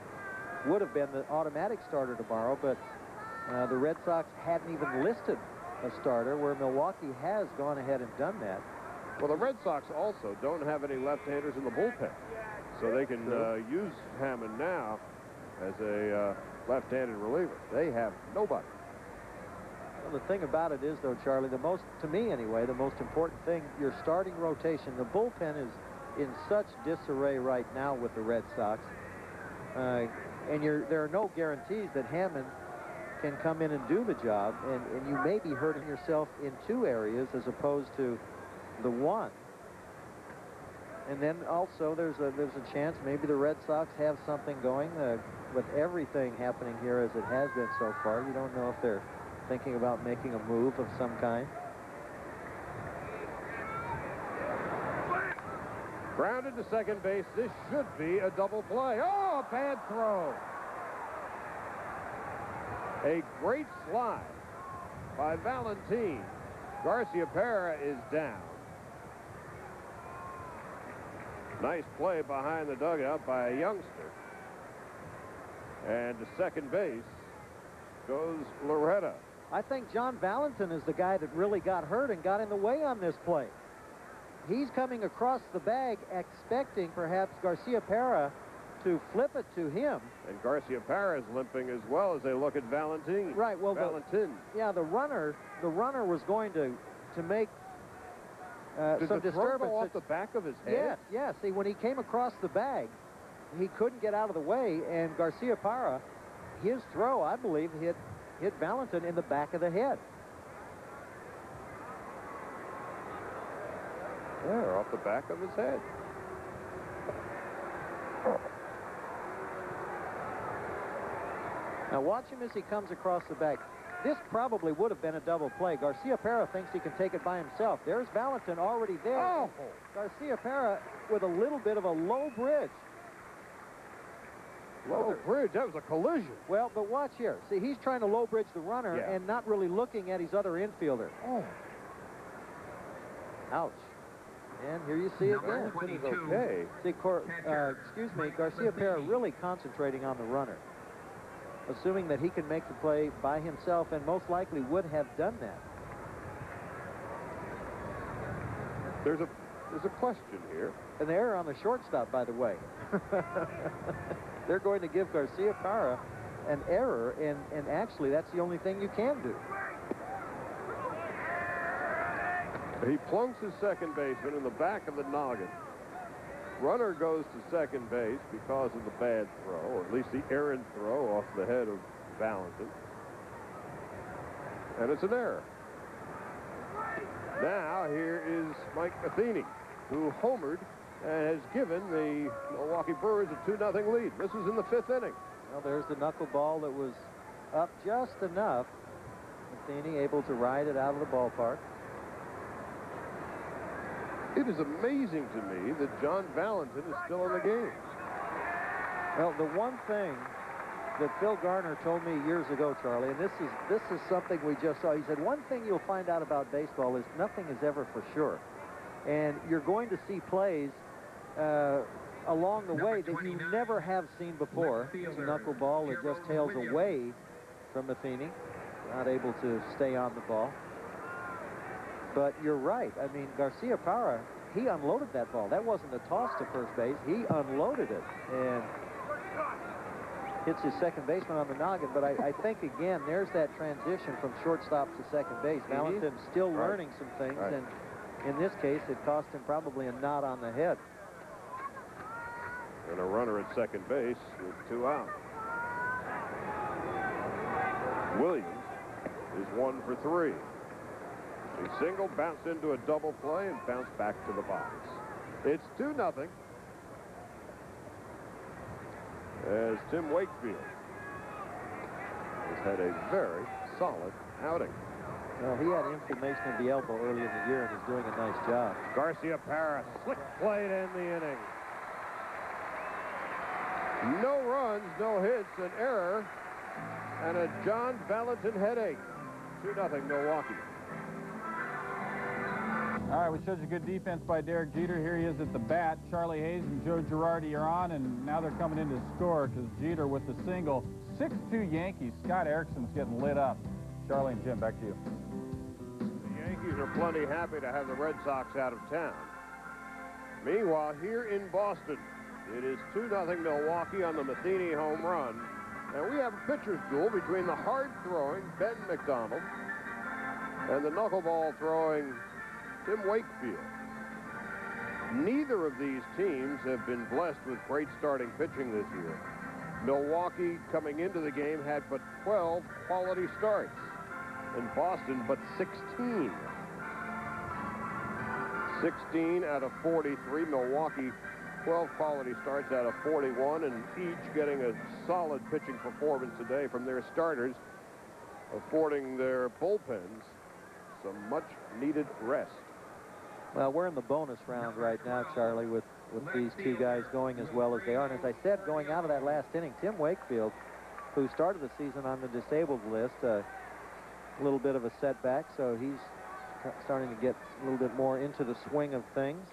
would have been the automatic starter tomorrow, but the Red Sox hadn't even listed a starter, where Milwaukee has gone ahead and done that. Well, the Red Sox also don't have any left-handers in the bullpen, so they can use Hammond now as a left-handed reliever. They have nobody. Well, the thing about it is, though, Charlie, to me anyway, the most important thing, your starting rotation. The bullpen is in such disarray right now with the Red Sox, and there are no guarantees that Hammond can come in and do the job, and you may be hurting yourself in 2 areas as opposed to the 1. And then also there's a chance maybe the Red Sox have something going with everything happening here as it has been so far. You don't know if they're thinking about making a move of some kind. Grounded to second base. This should be a double play. Oh, a bad throw. A great slide by Valentin. Garciaparra is down. Nice play behind the dugout by a youngster. And to second base goes Loretta. I think John Valentin is the guy that really got hurt and got in the way on this play. He's coming across the bag expecting perhaps Garciaparra to flip it to him. And Garciaparra is limping as well as they look at Valentin. Right, well, Valentin. The runner was going to make Did some the throw disturbance. go off the back of his head? Yes. See, when he came across the bag, he couldn't get out of the way, and Garciaparra, his throw, I believe, hit Valentin in the back of the head. Yeah, off the back of his head. Now watch him as he comes across the bag. This probably would have been a double play. Garciaparra thinks he can take it by himself. There's Valentin already there. Oh! Garciaparra with a little bit of a low bridge. Low bridge, that was a collision. Well, but watch here. See, he's trying to low bridge the runner and not really looking at his other infielder. Oh. Ouch. And here you see it again. Okay. See, Garciaparra really concentrating on the runner, assuming that he can make the play by himself, and most likely would have done that. There's a question here. An error on the shortstop, by the way. They're going to give Garciaparra an error, and actually that's the only thing you can do. He plunks his second baseman in the back of the noggin. Runner goes to second base because of the bad throw, or at least the errant throw off the head of Valentin. And it's an error. Now here is Mike Matheny, who homered and has given the Milwaukee Brewers a 2-0 lead. This is in the 5th inning. Well, there's the knuckleball that was up just enough. Matheny able to ride it out of the ballpark. It is amazing to me that John Valentin is still in the game. Well, the one thing that Phil Garner told me years ago, Charlie, and this is something we just saw. He said, one thing you'll find out about baseball is nothing is ever for sure. And you're going to see plays along the way that you never have seen before. It's a knuckleball that just tails away from Matheny, not able to stay on the ball. But you're right. I mean, Garciaparra, he unloaded that ball. That wasn't a toss to first base. He unloaded it and hits his second baseman on the noggin. But I think, again, there's that transition from shortstop to second base. Valentin's still learning some things, and in this case, it cost him probably a knot on the head. And a runner at second base with 2 out. Williams is 1 for 3. A single, bounced into a double play, and bounced back to the box. It's 2-0 as Tim Wakefield has had a very solid outing. Well, he had inflammation of the elbow early in the year and is doing a nice job. Garciaparra, slick play to end the inning. No runs, no hits, an error, and a John Valentin headache. 2-0 Milwaukee. All right, we showed you good defense by Derek Jeter. Here he is at the bat. Charlie Hayes and Joe Girardi are on, and now they're coming in to score because Jeter with the single. 6-2 Yankees. Scott Erickson's getting lit up. Charlie and Jim, back to you. The Yankees are plenty happy to have the Red Sox out of town. Meanwhile, here in Boston, it is 2-0 Milwaukee on the Matheny home run. And we have a pitcher's duel between the hard-throwing Ben McDonald and the knuckleball-throwing Tim Wakefield. Neither of these teams have been blessed with great starting pitching this year. Milwaukee, coming into the game, had but 12 quality starts. In Boston, but 16. 16 out of 43. Milwaukee, 12 quality starts out of 41, and each getting a solid pitching performance today from their starters, affording their bullpens some much-needed rest. Well, we're in the bonus round right now, Charlie, with with these two guys going as well as they are. And as I said, going out of that last inning, Tim Wakefield, who started the season on the disabled list, a little bit of a setback, so he's starting to get a little bit more into the swing of things.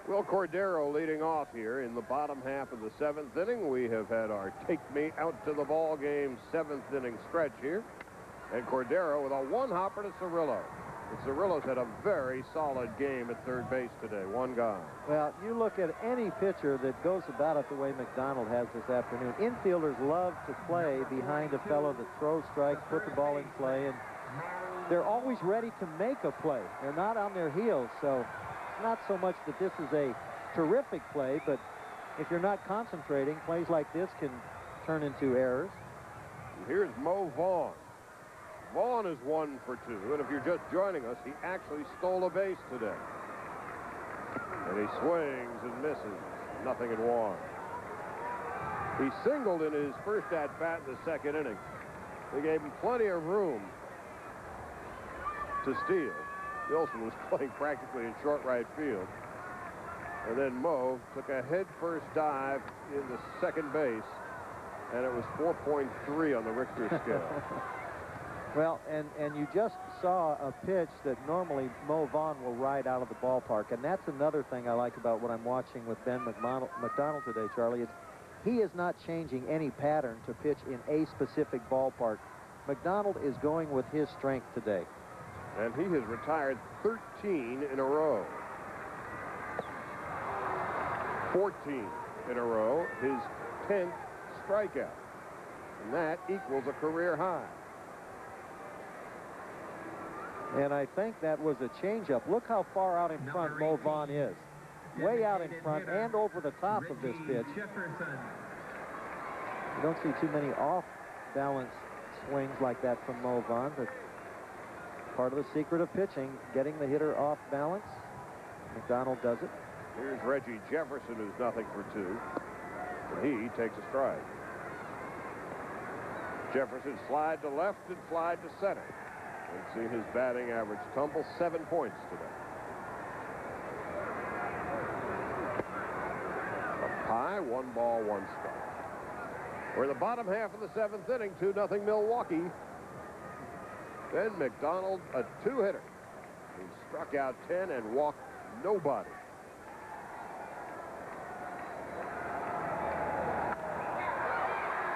Will Cordero leading off here in the bottom half of the 7th inning. We have had our take me out to the ball game 7th inning stretch here. And Cordero with a one-hopper to Cirillo. The Cirillo's had a very solid game at third base today. One gone. Well, you look at any pitcher that goes about it the way McDonald has this afternoon. Infielders love to play behind a fellow that throws strikes, put the ball in play, and they're always ready to make a play. They're not on their heels, so it's not so much that this is a terrific play, but if you're not concentrating, plays like this can turn into errors. And here's Mo Vaughn. Vaughn is 1 for 2, and if you're just joining us, he actually stole a base today. And he swings and misses. Nothing in 1. He singled in his first at-bat in the 2nd inning. They gave him plenty of room to steal. Wilson was playing practically in short right field. And then Mo took a head-first dive in the second base, and it was 4.3 on the Richter scale. Well, and you just saw a pitch that normally Mo Vaughn will ride out of the ballpark, and that's another thing I like about what I'm watching with Ben McDonald today, Charlie, is he is not changing any pattern to pitch in a specific ballpark. McDonald is going with his strength today. And he has retired 13 in a row. 14 in a row, his 10th strikeout. And that equals a career high. And I think that was a changeup. Look how far out in front Mo Vaughn is. Way out in front and over the top of this pitch. You don't see too many off-balance swings like that from Mo Vaughn, but part of the secret of pitching, getting the hitter off balance. McDonald does it. Here's Reggie Jefferson, who's nothing for 2. And he takes a stride. Jefferson slide to left and slide to center. We've seen his batting average tumble 7 points today. Up high, 1 ball, 1 strike. We're in the bottom half of the 7th inning, 2-0 Milwaukee. Ben McDonald, a 2-hitter. He struck out 10 and walked nobody.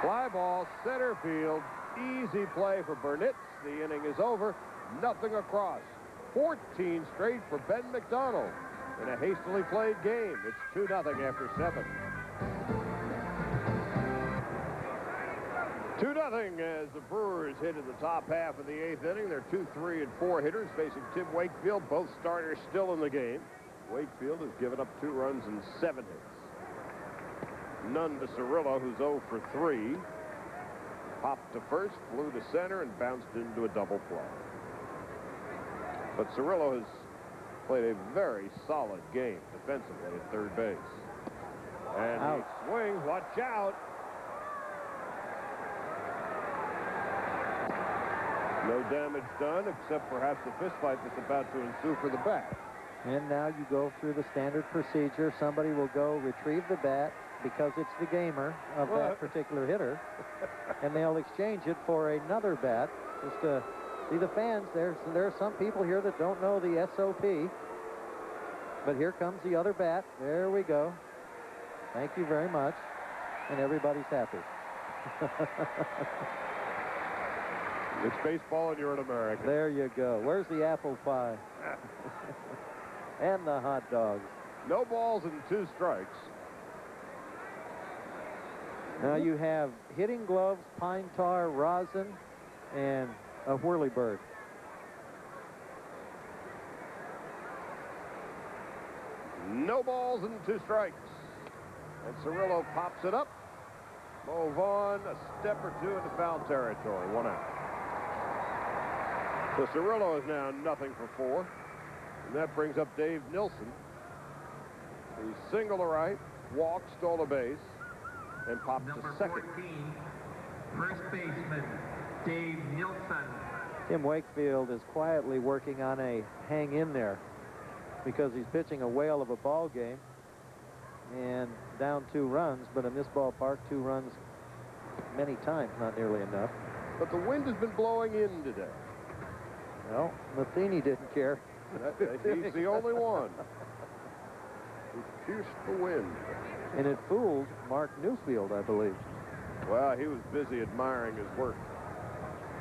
Fly ball, center field. Easy play for Burnitz. The inning is over. Nothing across. 14 straight for Ben McDonald in a hastily played game. It's 2-0 after 7. 2-0 as the Brewers hit in the top half of the 8th inning. They're 2, 3, and 4 hitters facing Tim Wakefield. Both starters still in the game. Wakefield has given up 2 runs and 7 hits. None to Cirillo, who's 0 for 3. Popped to first, flew to center, and bounced into a double play. But Cirillo has played a very solid game defensively at third base. And he swings. Watch out. No damage done, except perhaps the fist fight that's about to ensue for the bat. And now you go through the standard procedure. Somebody will go retrieve the bat because it's the gamer of that particular hitter, and they'll exchange it for another bat. Just to see the fans, there are some people here that don't know the SOP. But here comes the other bat. There we go. Thank you very much. And everybody's happy. It's baseball and you're an American. There you go. Where's the apple pie? And the hot dogs. No balls and 2 strikes. Now you have hitting gloves, pine tar, rosin, and a whirlybird. No balls and 2 strikes. And Cirillo pops it up. Mo Vaughn a step or 2 into foul territory. 1 out. So Cirillo is now 0 for 4. And that brings up Dave Nilsson. He singled to right, walked, stole a base, and popped to second. 14, first baseman, Dave Nilsson. Tim Wakefield is quietly working on a hang in there because he's pitching a whale of a ball game. and down 2 runs, but in this ballpark, 2 runs many times, not nearly enough. But the wind has been blowing in today. Well, Matheny didn't care. He's the only one who pierced the wind. And it fooled Mark Newfield, I believe. Well, he was busy admiring his work.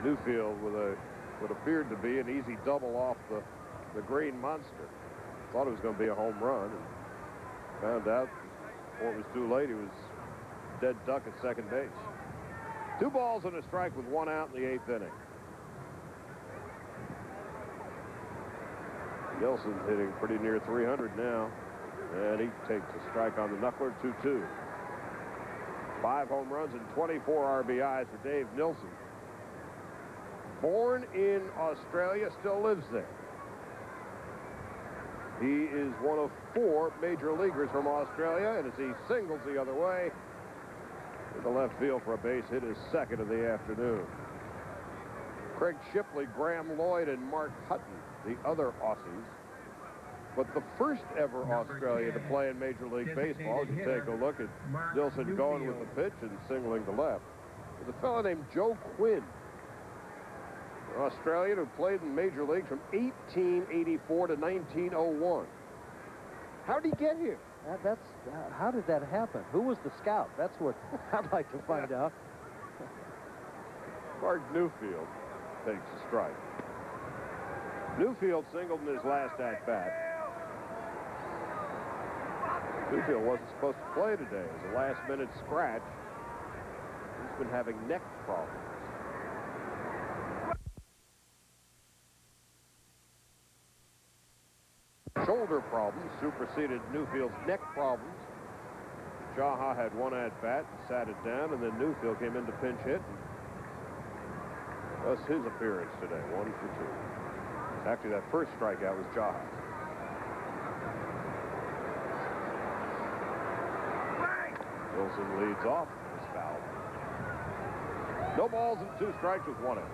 Newfield with what appeared to be an easy double off the green monster. Thought it was going to be a home run, and found out before it was too late he was dead duck at second base. 2 balls and a strike with 1 out in the 8th inning. Nelson's hitting pretty near 300 now, and he takes a strike on the knuckler. 2-2. 5 home runs and 24 RBIs for Dave Nilsson. Born in Australia, still lives there. He is one of 4 major leaguers from Australia, and as he singles the other way to the left field for a base hit, his 2nd of the afternoon. Craig Shipley, Graham Lloyd, and Mark Hutton, the other Aussies. But the first ever Australia to play in Major League Baseball, you take a look at Nilsson going with the pitch and singling to left, was a fellow named Joe Quinn, an Australian who played in Major League from 1884 to 1901. How did he get here? How did that happen? Who was the scout? That's what I'd like to find out. Mark Newfield takes a strike. Newfield singled in his last at-bat. Newfield wasn't supposed to play today. It was a last-minute scratch. He's been having neck problems. Shoulder problems superseded Newfield's neck problems. Jaha had 1 at-bat and sat it down, and then Newfield came in to pinch hit. Thus his appearance today, 1 for 2. Actually, that first strikeout was Jaha. Wilson leads off. Is fouled. No balls and 2 strikes with 1 out.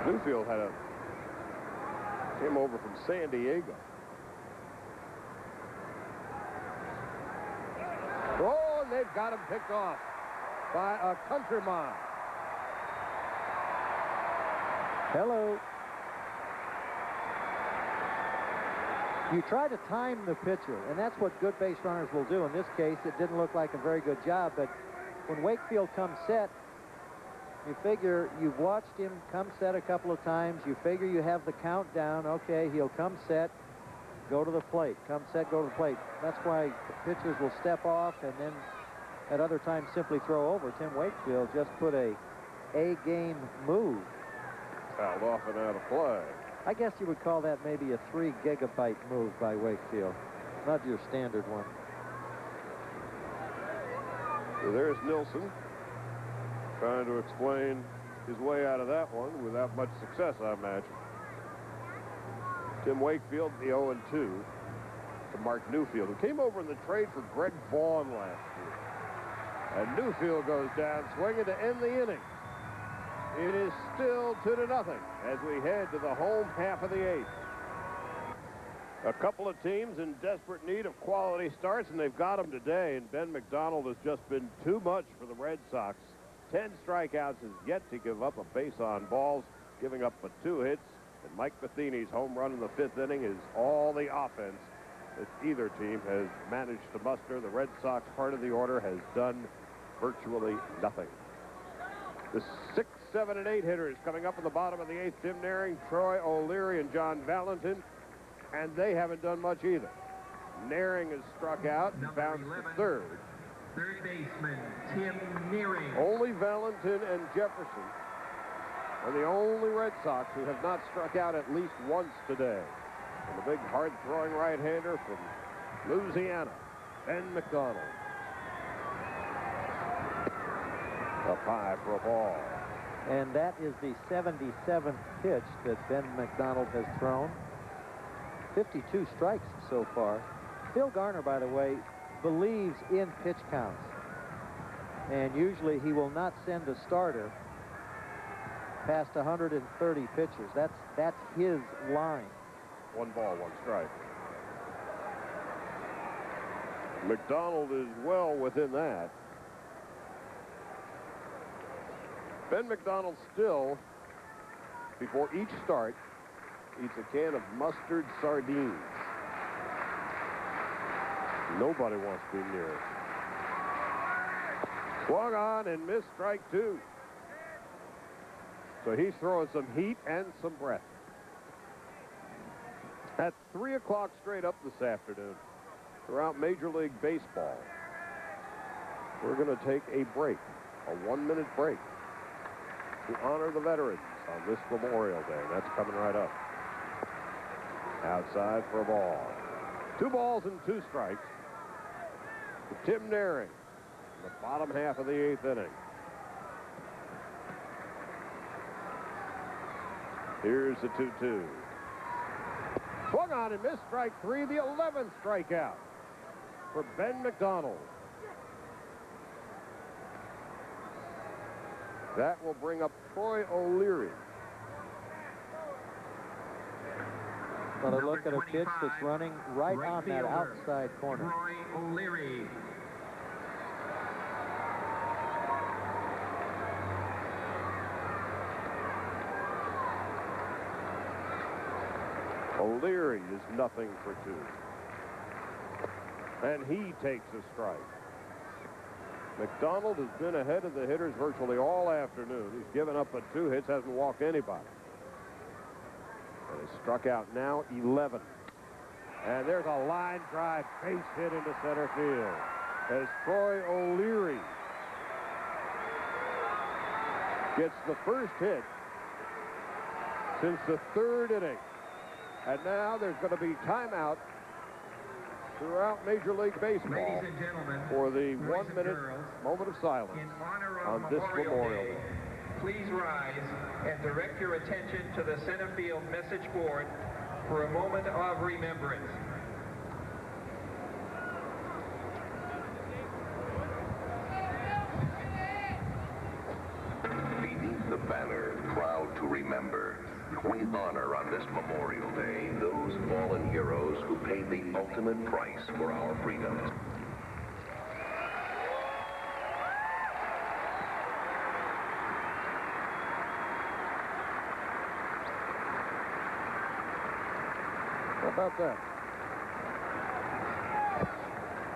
Newfield came over from San Diego. Oh, and they've got him picked off by a country mile. Hello. You try to time the pitcher, and that's what good base runners will do. In this case, it didn't look like a very good job, but when Wakefield comes set, you figure you've watched him come set a couple of times. You figure you have the countdown. Okay, he'll come set, go to the plate. Come set, go to the plate. That's why pitchers will step off and then at other times simply throw over. Tim Wakefield just put a A-game move. Fouled off and out of play. I guess you would call that maybe a 3-gigabyte move by Wakefield, not your standard one. So there's Nilsson trying to explain his way out of that one without much success, I imagine. Tim Wakefield, the 0-2 to Mark Newfield, who came over in the trade for Greg Vaughn last year. And Newfield goes down swinging to end the inning. It is still 2-0 as we head to the home half of the 8th. A couple of teams in desperate need of quality starts, and they've got them today. And Ben McDonald has just been too much for the Red Sox. 10 strikeouts, has yet to give up a base on balls, giving up but 2 hits. And Mike Matheny's home run in the 5th inning is all the offense that either team has managed to muster. The Red Sox part of the order has done virtually nothing. The 6, 7, and 8 hitters coming up in the bottom of the 8th, Tim Naring, Troy O'Leary, and John Valentin, and they haven't done much either. Naring has struck out and bounced to third. Third baseman, Tim Naring. Only Valentin and Jefferson are the only Red Sox who have not struck out at least once today. And the big hard-throwing right-hander from Louisiana, Ben McDonald. Up high for a ball. And that is the 77th pitch that Ben McDonald has thrown. 52 strikes so far. Phil Garner, by the way, believes in pitch counts. and usually he will not send a starter past 130 pitches. That's his line. 1 ball, 1 strike. McDonald is well within that. Ben McDonald still, before each start, eats a can of mustard sardines. Nobody wants to be near it. Swung on and missed, strike 2. So he's throwing some heat and some breath. At 3 o'clock straight up this afternoon, throughout Major League Baseball, we're going to take a break, a 1-minute break, to honor the veterans on this Memorial Day. That's coming right up. Outside for a ball. 2 balls and 2 strikes to Tim Naring in the bottom half of the 8th inning. Here's the 2-2. Swung on and missed, strike 3, the 11th strikeout for Ben McDonald. That will bring up Troy O'Leary. But a look at a pitch that's running right on that outside corner. Troy O'Leary. O'Leary is nothing for 2. And he takes a strike. McDonald has been ahead of the hitters virtually all afternoon. He's given up 2 hits, hasn't walked anybody. And has struck out now 11. And there's a line drive base hit into center field as Troy O'Leary gets the first hit since the 3rd inning. And now there's going to be timeout throughout Major League Baseball Ladies and gentlemen, for the boys and 1-minute girls, moment of silence in honor on of this Memorial Day, please rise and direct your attention to the center field message board for a moment of remembrance. Beneath the banner, proud to remember, we honor on this Memorial Day those fallen heroes who paid the ultimate price for our freedom. How about that?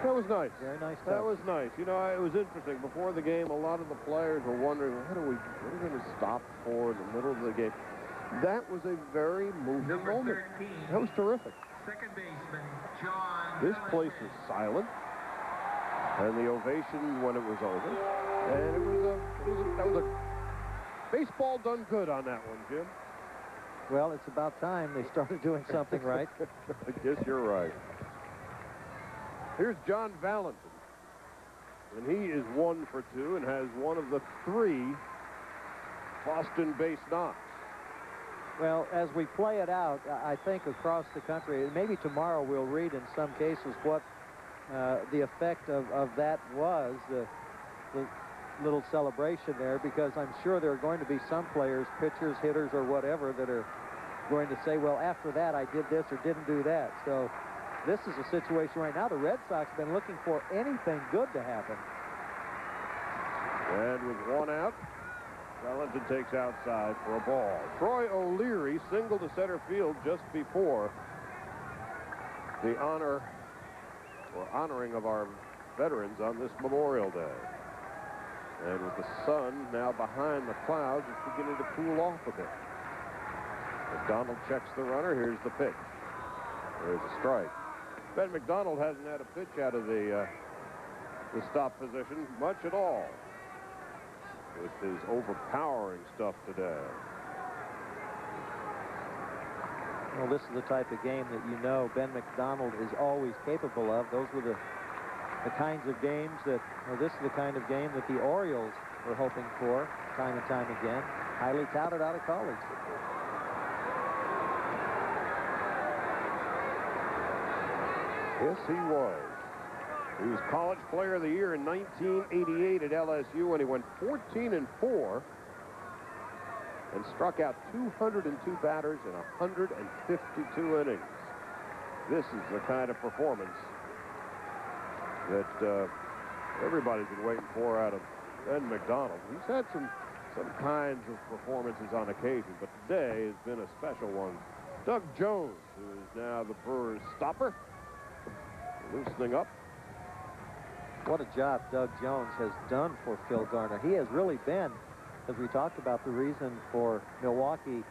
That was nice. Very nice touch. That was nice. You know, it was interesting. Before the game, a lot of the players were wondering, what are we going to stop for in the middle of the game? That was a very moving moment. 13, That was terrific. second baseman, John This place Valentin. was silent, and the ovation when it was over. And that was a baseball done good on that one, Jim. Well, it's about time they started doing something right. I guess you're right. Here's John Valentin, and he is 1 for 2 and has one of the 3 Boston base knocks. Well, as we play it out, I think across the country, and maybe tomorrow we'll read in some cases what the effect of that was, the little celebration there, because I'm sure there are going to be some players, pitchers, hitters, or whatever, that are going to say, well, after that I did this or didn't do that. So this is a situation right now. The Red Sox have been looking for anything good to happen. And with 1 out, Valentin takes outside for a ball. Troy O'Leary singled to center field just before the honoring of our veterans on this Memorial Day. And with the sun now behind the clouds, it's beginning to cool off a bit. McDonald checks the runner. Here's the pitch. There's a strike. Ben McDonald hasn't had a pitch out of the stop position much at all with his overpowering stuff today. Well, this is the type of game that you know Ben McDonald is always capable of. Those were the kinds of games that, well, this is the kind of game that the Orioles were hoping for time and time again. Highly touted out of college. Yes, he was. He was College Player of the Year in 1988 at LSU when he went 14-4 and struck out 202 batters in 152 innings. This is the kind of performance that everybody's been waiting for out of Ben McDonald. He's had some kinds of performances on occasion, but today has been a special one. Doug Jones, who is now the Brewers stopper, loosening up. What a job Doug Jones has done for Phil Garner. He has really been, as we talked about, the reason for Milwaukee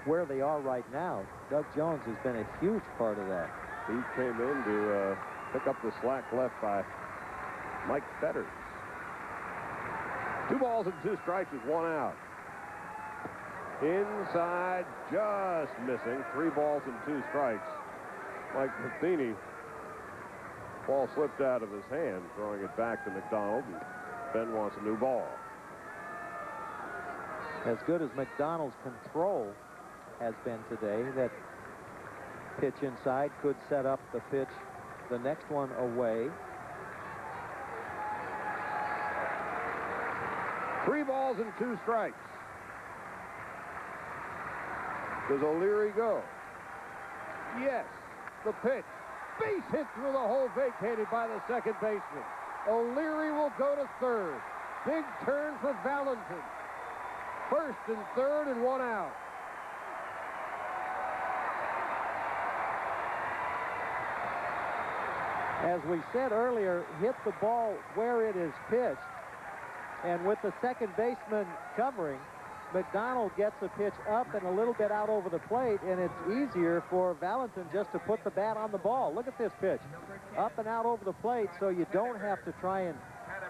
where they are right now. Doug Jones has been a huge part of that. He came in to pick up the slack left by Mike Fetters. 2 balls and 2 strikes with 1 out. Inside, just missing. 3 balls and 2 strikes. Mike Matheny. Ball slipped out of his hand, throwing it back to McDonald. And Ben wants a new ball. As good as McDonald's control has been today, that pitch inside could set up the pitch, the next one away. 3 balls and 2 strikes. Does O'Leary go? Yes. The pitch. Base hit through the hole, vacated by the second baseman. O'Leary will go to third. Big turn for Valentin. First and third and 1 out. As we said earlier, hit the ball where it is pitched. And with the second baseman covering, McDonald gets the pitch up and a little bit out over the plate, and it's easier for Valentin just to put the bat on the ball. Look at this pitch. Up and out over the plate, so you don't have to try and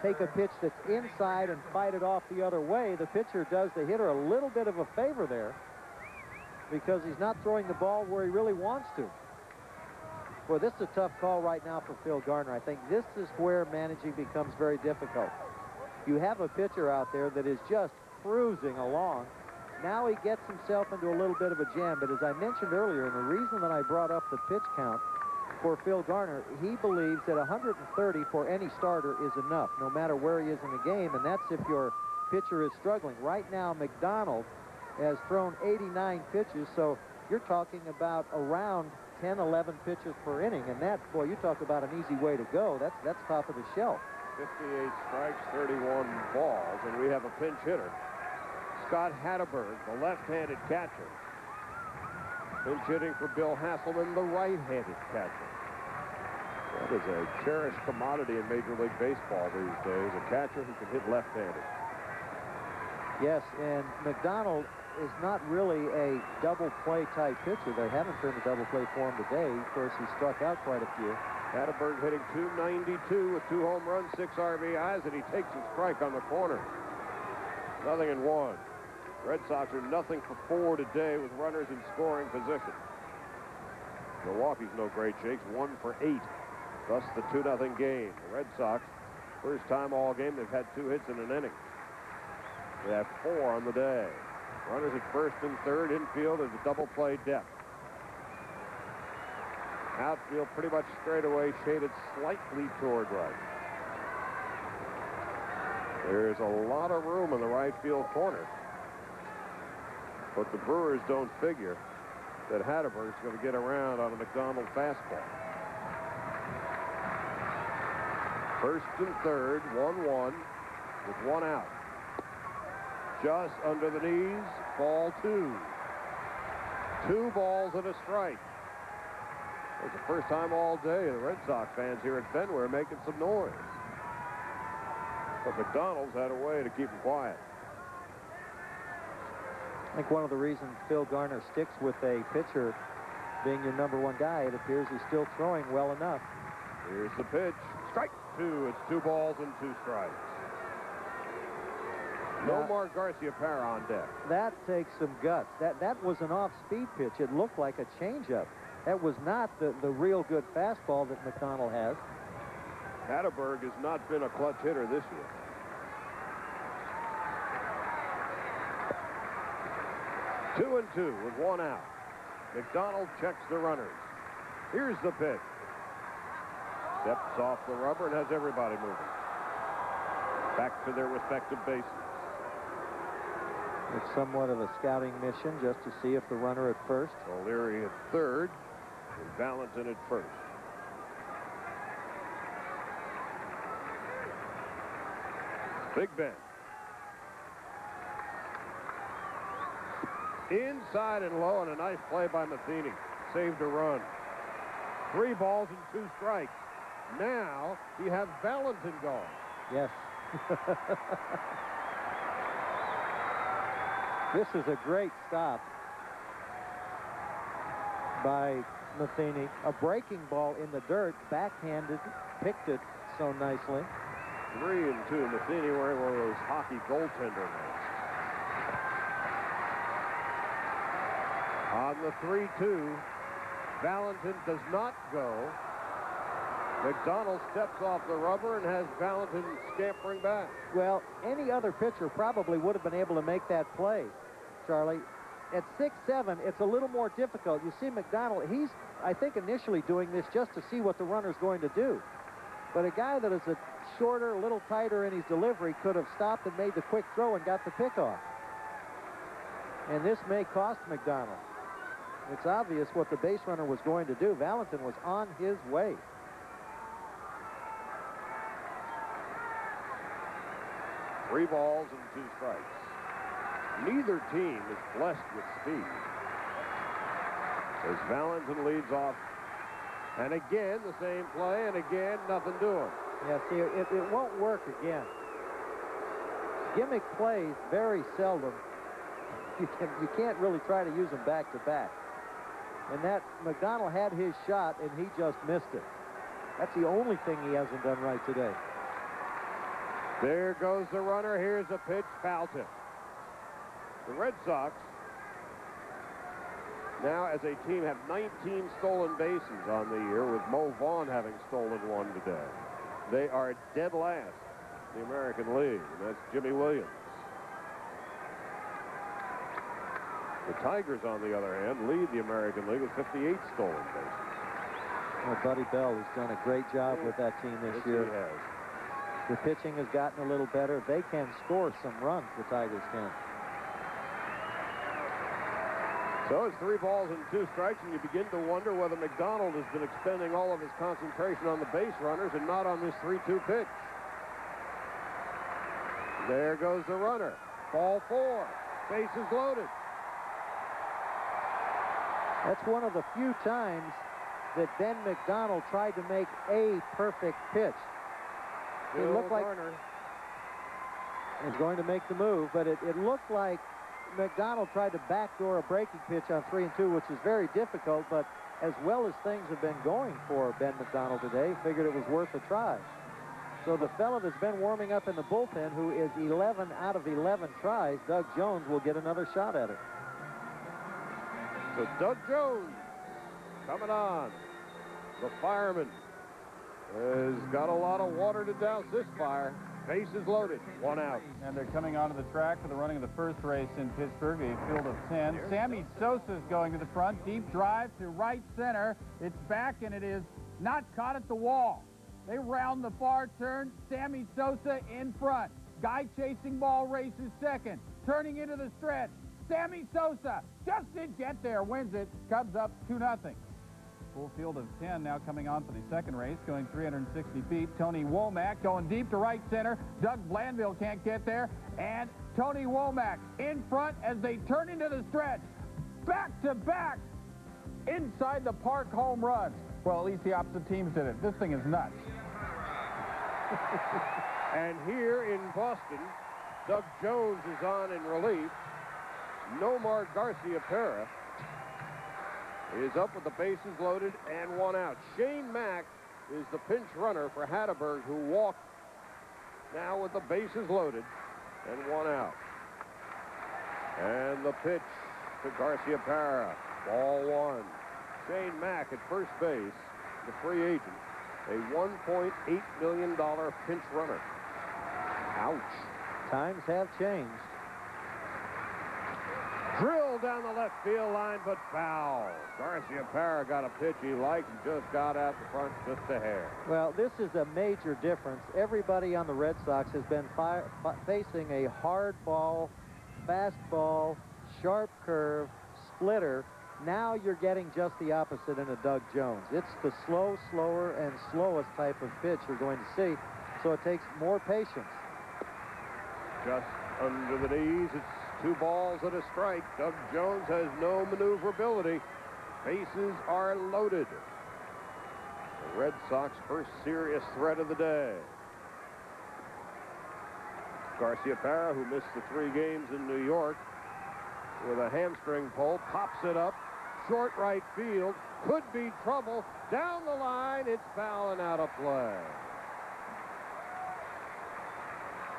take a pitch that's inside and fight it off the other way. The pitcher does the hitter a little bit of a favor there because he's not throwing the ball where he really wants to. Boy, this is a tough call right now for Phil Garner. I think this is where managing becomes very difficult. You have a pitcher out there that is just cruising along. Now he gets himself into a little bit of a jam, but as I mentioned earlier, and the reason that I brought up the pitch count for Phil Garner, he believes that 130 for any starter is enough, no matter where he is in the game, and that's if your pitcher is struggling. Right now, McDonald has thrown 89 pitches, so you're talking about around 10, 11 pitches per inning, and that, boy, you talk about an easy way to go. That's top of the shelf. 58 strikes, 31 balls, and we have a pinch hitter. Scott Hatteberg, the left-handed catcher. Pinch hitting for Bill Hasselman, the right-handed catcher. That is a cherished commodity in Major League Baseball these days, a catcher who can hit left-handed. Yes, and McDonald is not really a double play type pitcher. They haven't turned a double play for him today. Of course, he struck out quite a few. Hatteberg hitting .292 with 2 home runs, 6 RBIs, and he takes a strike on the corner. 0-1. Red Sox are 0 for 4 today with runners in scoring position. Milwaukee's no great shakes, 1 for 8. Thus the 2-0 game. The Red Sox, first time all game, they've had 2 hits in an inning. They have 4 on the day. Runners at first and third. Infield is a double play depth. Outfield pretty much straight away, shaded slightly toward right. There's a lot of room in the right field corner. But the Brewers don't figure that Hatteberg's going to get around on a McDonald fastball. First and third, 1-1 with 1 out. Just under the knees, ball 2. 2 balls and a strike. It's the first time all day the Red Sox fans here at Fenway are making some noise. But McDonald's had a way to keep them quiet. I think one of the reasons Phil Garner sticks with a pitcher being your #1 guy, it appears he's still throwing well enough. Here's the pitch. Strike 2. It's 2 balls and 2 strikes. Nomar Garcia-Parra on deck. That takes some guts. That was an off-speed pitch. It looked like a changeup. That was not the real good fastball that McDonald has. Hatteberg has not been a clutch hitter this year. Two and two with 1 out. McDonald checks the runners. Here's the pitch. Steps off the rubber and has everybody moving. Back to their respective bases. It's somewhat of a scouting mission just to see if the runner at first. O'Leary at third and Valentin at first. Big Ben. Inside and low, and a nice play by Matheny. Saved a run. 3 balls and 2 strikes. Now he has Valentin going. Yes. This is a great stop by Matheny. A breaking ball in the dirt, backhanded, picked it so nicely. 3 and 2. Matheny wearing one of those hockey goaltender mitts. On the 3-2, Valentin does not go. McDonald steps off the rubber and has Valentin scampering back. Well, any other pitcher probably would have been able to make that play, Charlie. At 6'7", it's a little more difficult. You see McDonald, he's, I think, initially doing this just to see what the runner's going to do. But a guy that is a shorter, a little tighter in his delivery could have stopped and made the quick throw and got the pick off. And this may cost McDonald. It's obvious what the base runner was going to do. Valentin was on his way. Three balls and 2 strikes. Neither team is blessed with speed. As Valentin leads off. And again, the same play, and again, nothing doing. Yeah, see, it won't work again. Gimmick plays very seldom. You can't really try to use them back to back. And that McDonald had his shot, and he just missed it. That's the only thing he hasn't done right today. There goes the runner. Here's a pitch, foul tip. The Red Sox now, as a team, have 19 stolen bases on the year, with Mo Vaughn having stolen one today. They are dead last in the American League, and that's Jimmy Williams. The Tigers, on the other hand, lead the American League with 58 stolen bases. Well, Buddy Bell has done a great job with that team this year. He has. The pitching has gotten a little better. They can score some runs, the Tigers can. So it's 3 balls and 2 strikes, and you begin to wonder whether McDonald has been expending all of his concentration on the base runners and not on this 3-2 pitch. There goes the runner. Ball 4. Bases loaded. That's one of the few times that Ben McDonald tried to make a perfect pitch. It looked like he's going to make the move, but it looked like McDonald tried to backdoor a breaking pitch on 3-2, which is very difficult, but as well as things have been going for Ben McDonald today, figured it was worth a try. So the fellow that's been warming up in the bullpen, who is 11 out of 11 tries, Doug Jones, will get another shot at it. So Doug Jones coming on. The fireman has got a lot of water to douse this fire. Bases loaded, 1 out. And they're coming onto the track for the running of the first race in Pittsburgh, a field of 10. Sammy Sosa is going to the front. Deep drive to right center. It's back, and it is not caught at the wall. They round the far turn. Sammy Sosa in front. Guy chasing ball races second. Turning into the stretch. Sammy Sosa just did get there. Wins it. Cubs up 2-0. Full field of 10 now coming on for the second race, going 360 feet. Tony Womack going deep to right center. Doug Blandville can't get there. And Tony Womack in front as they turn into the stretch. Back-to-back inside the park home runs. Well, at least the opposite teams did it. This thing is nuts. And here in Boston, Doug Jones is on in relief. Nomar Garcia-Pera is up with the bases loaded and 1 out. Shane Mack is the pinch runner for Hatteberg, who walked now with the bases loaded and 1 out. And the pitch to Garcia-Pera. Ball 1. Shane Mack at first base, the free agent, a $1.8 million pinch runner. Ouch. Times have changed. Drilled drilled down the left field line, but foul. Garciaparra got a pitch he liked and just got out the front just a hair. Well, this is a major difference. Everybody on the Red Sox has been facing a hard ball, fastball, sharp curve, splitter. Now you're getting just the opposite in a Doug Jones. It's the slower, and slowest type of pitch you're going to see, so it takes more patience. Just under the knees, it's 2 balls and a strike. Doug Jones has no maneuverability. Bases are loaded. The Red Sox first serious threat of the day. Garciaparra, who missed the 3 games in New York with a hamstring pull, pops it up. Short right field. Could be trouble. Down the line, it's foul and out of play.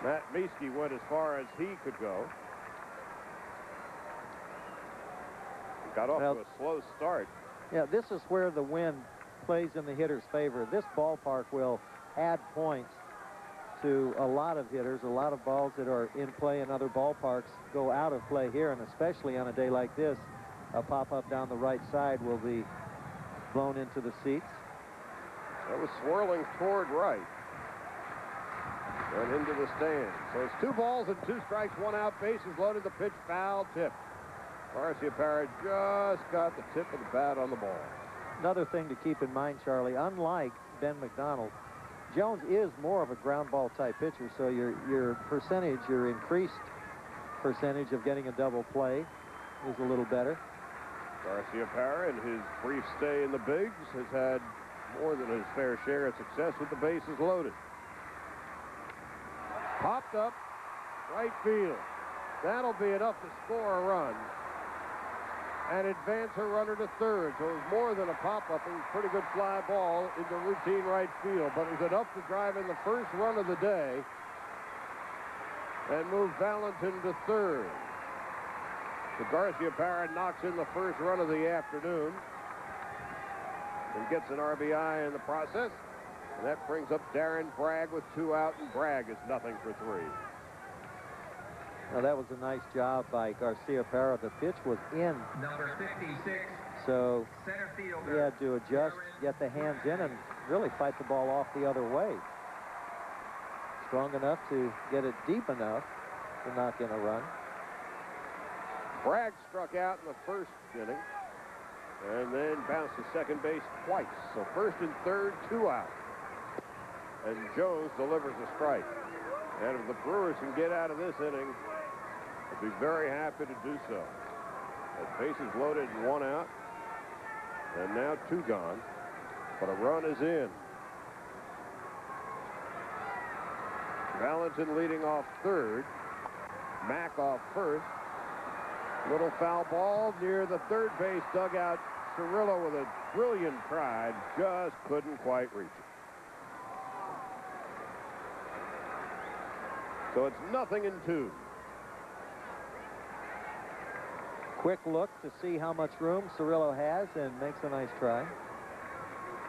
Matt Miesky went as far as he could go. Got off to a slow start. Yeah, this is where the wind plays in the hitter's favor. This ballpark will add points to a lot of hitters. A lot of balls that are in play in other ballparks go out of play here, and especially on a day like this, a pop-up down the right side will be blown into the seats. That was swirling toward right. And into the stands. So it's 2 balls and 2 strikes, 1 out, bases loaded, the pitch foul tip. Garciaparra just got the tip of the bat on the ball. Another thing to keep in mind, Charlie, unlike Ben McDonald, Jones is more of a ground ball type pitcher, so your percentage, your increased percentage of getting a double play is a little better. Garciaparra, in his brief stay in the bigs, has had more than his fair share of success with the bases loaded. Popped up, right field. That'll be enough to score a run and advance a runner to third. So it was more than a pop-up. It was a pretty good fly ball into routine right field, but it was enough to drive in the first run of the day and move Valentin to third. So Garciaparra knocks in the first run of the afternoon and gets an RBI in the process. And that brings up Darren Bragg with 2 out, and Bragg is nothing for 3. Now that was a nice job by Garciaparra. The pitch was in. Number 56. So Center fielder. he had to adjust, get the hands in, and really fight the ball off the other way. Strong enough to get it deep enough to knock in a run. Bragg struck out in the first inning and then bounced to second base twice. So first and third, 2 out. And Jones delivers a strike. And if the Brewers can get out of this inning, they'll be very happy to do so. As bases loaded and 1 out, and now 2 gone, but a run is in. Valentin leading off third, Mack off first. Little foul ball near the third base dugout. Cirillo with a brilliant try, just couldn't quite reach it. So it's 0-2. Quick look to see how much room Cirillo has and makes a nice try.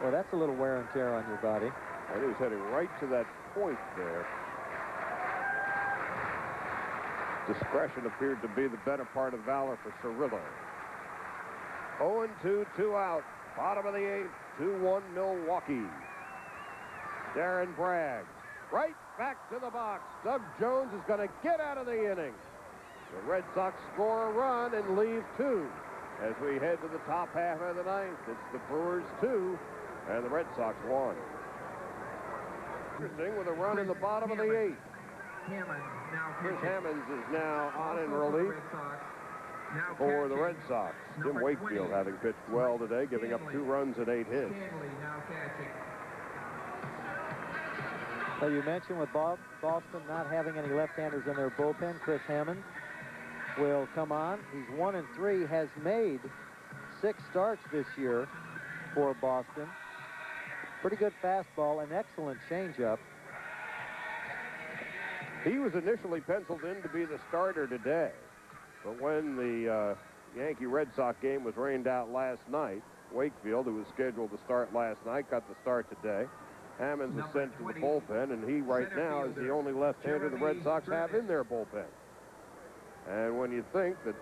Well, that's a little wear and tear on your body. And he was heading right to that point there. Discretion appeared to be the better part of valor for Cirillo. 0-2, 2 out. Bottom of the 8th, 2-1 Milwaukee. Darren Bragg. Right back to the box. Doug Jones is going to get out of the inning. The Red Sox score a run and leave 2. As we head to the top half of the 9th, it's the Brewers 2 and the Red Sox 1. Interesting with a run in the bottom of the 8th. Chris Hammonds is now on in relief for the Red Sox. Tim Wakefield having pitched well today, giving up 2 runs and 8 hits. So you mentioned with Boston not having any left-handers in their bullpen, Chris Hammond will come on. He's 1-3, has made 6 starts this year for Boston. Pretty good fastball, an excellent changeup. He was initially penciled in to be the starter today, but when the Yankee-Red Sox game was rained out last night, Wakefield, who was scheduled to start last night, got the start today. Hammonds was sent to the bullpen, and he right now is the only left-hander the Red Sox have in their bullpen. And when you think that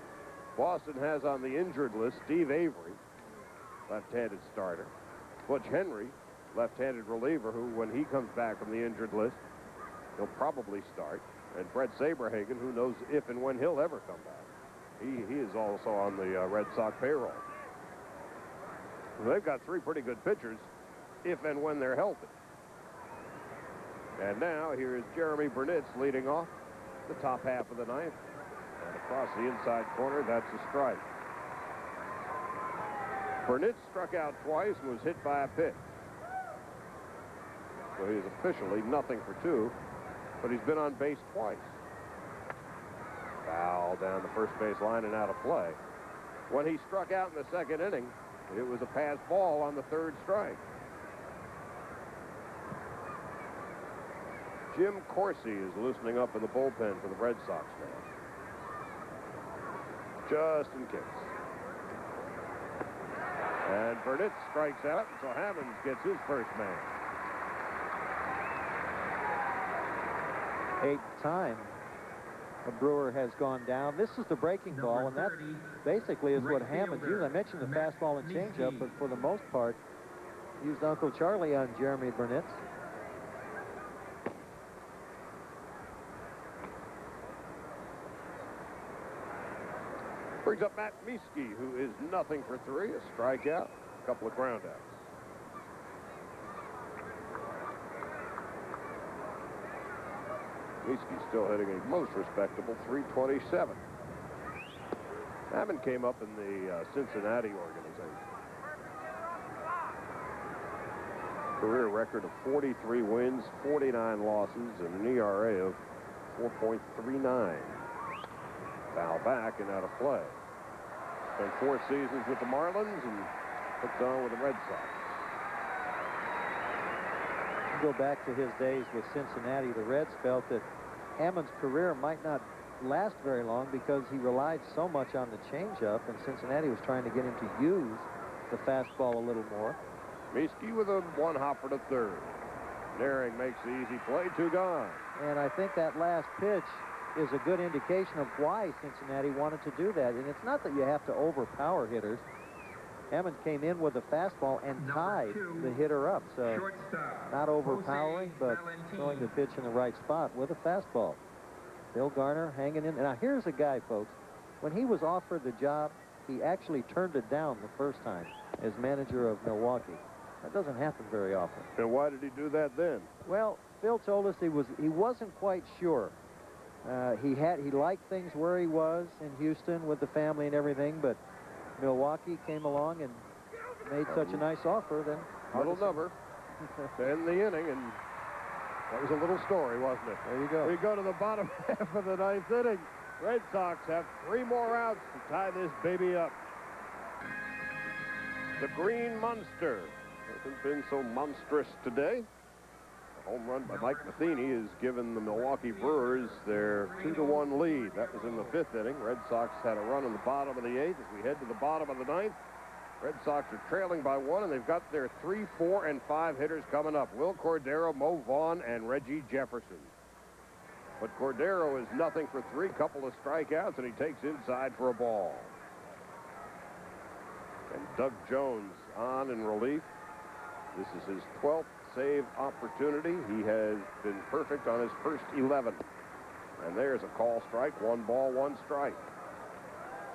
Boston has on the injured list Steve Avery, left-handed starter. Butch Henry, left-handed reliever, who, when he comes back from the injured list, he'll probably start. And Brett Saberhagen, who knows if and when he'll ever come back. He is also on the Red Sox payroll. They've got three pretty good pitchers if and when they're healthy. And now here is Jeremy Burnitz leading off the top half of the ninth. And across the inside corner, that's a strike. Burnitz struck out twice and was hit by a pitch. So he is officially nothing for two, but he's been on base twice. Foul down the first base line and out of play. When he struck out in the second inning, it was a pass ball on the third strike. Jim Corsi is loosening up in the bullpen for the Red Sox now. Just in case. And Burnitz strikes out, so Hammonds gets his first man. Eighth time a Brewer has gone down. This is the breaking ball, and that basically is what Hammonds used. I mentioned the fastball and changeup, but for the most part, used Uncle Charlie on Jeremy Burnitz. Brings up Matt Mieske, who is nothing for three, a strikeout, a couple of groundouts. Mieske still hitting a most respectable .327. Hammond came up in the Cincinnati organization. Career record of 43 wins, 49 losses, and an ERA of 4.39. Foul back and out of play. Spent 4 seasons with the Marlins and hooked on with the Red Sox. Go back to his days with Cincinnati. The Reds felt that Hammond's career might not last very long because he relied so much on the changeup, and Cincinnati was trying to get him to use the fastball a little more. Mieske with a one hopper to third. Naring makes the easy play, 2 gone. And I think that last pitch is a good indication of why Cincinnati wanted to do that. And it's not that you have to overpower hitters. Hammond came in with a fastball and tied the hitter up. So not overpowering, but throwing the pitch in the right spot with a fastball. Bill Garner hanging in. Now here's a guy, folks. When he was offered the job, he actually turned it down the first time as manager of Milwaukee. That doesn't happen very often. And why did he do that then? Well, Phil told us he wasn't quite sure. He liked things where he was in Houston with the family and everything, but Milwaukee came along and made such a nice offer. Then little number to end the inning, and that was a little story, wasn't it? There you go. We go to the bottom half of the ninth inning. Red Sox have 3 more outs to tie this baby up. The Green Monster hasn't been so monstrous today. A home run by Mike Matheny has given the Milwaukee Brewers their 2-1 lead. That was in the 5th inning. Red Sox had a run in the bottom of the 8th. As we head to the bottom of the 9th, Red Sox are trailing by 1, and they've got their 3, 4, and 5 hitters coming up. Will Cordero, Mo Vaughn, and Reggie Jefferson. But Cordero is nothing for 3, couple of strikeouts, and he takes inside for a ball. And Doug Jones on in relief. This is his 12th save opportunity. He has been perfect on his first 11. And there's a call strike, 1 ball, 1 strike.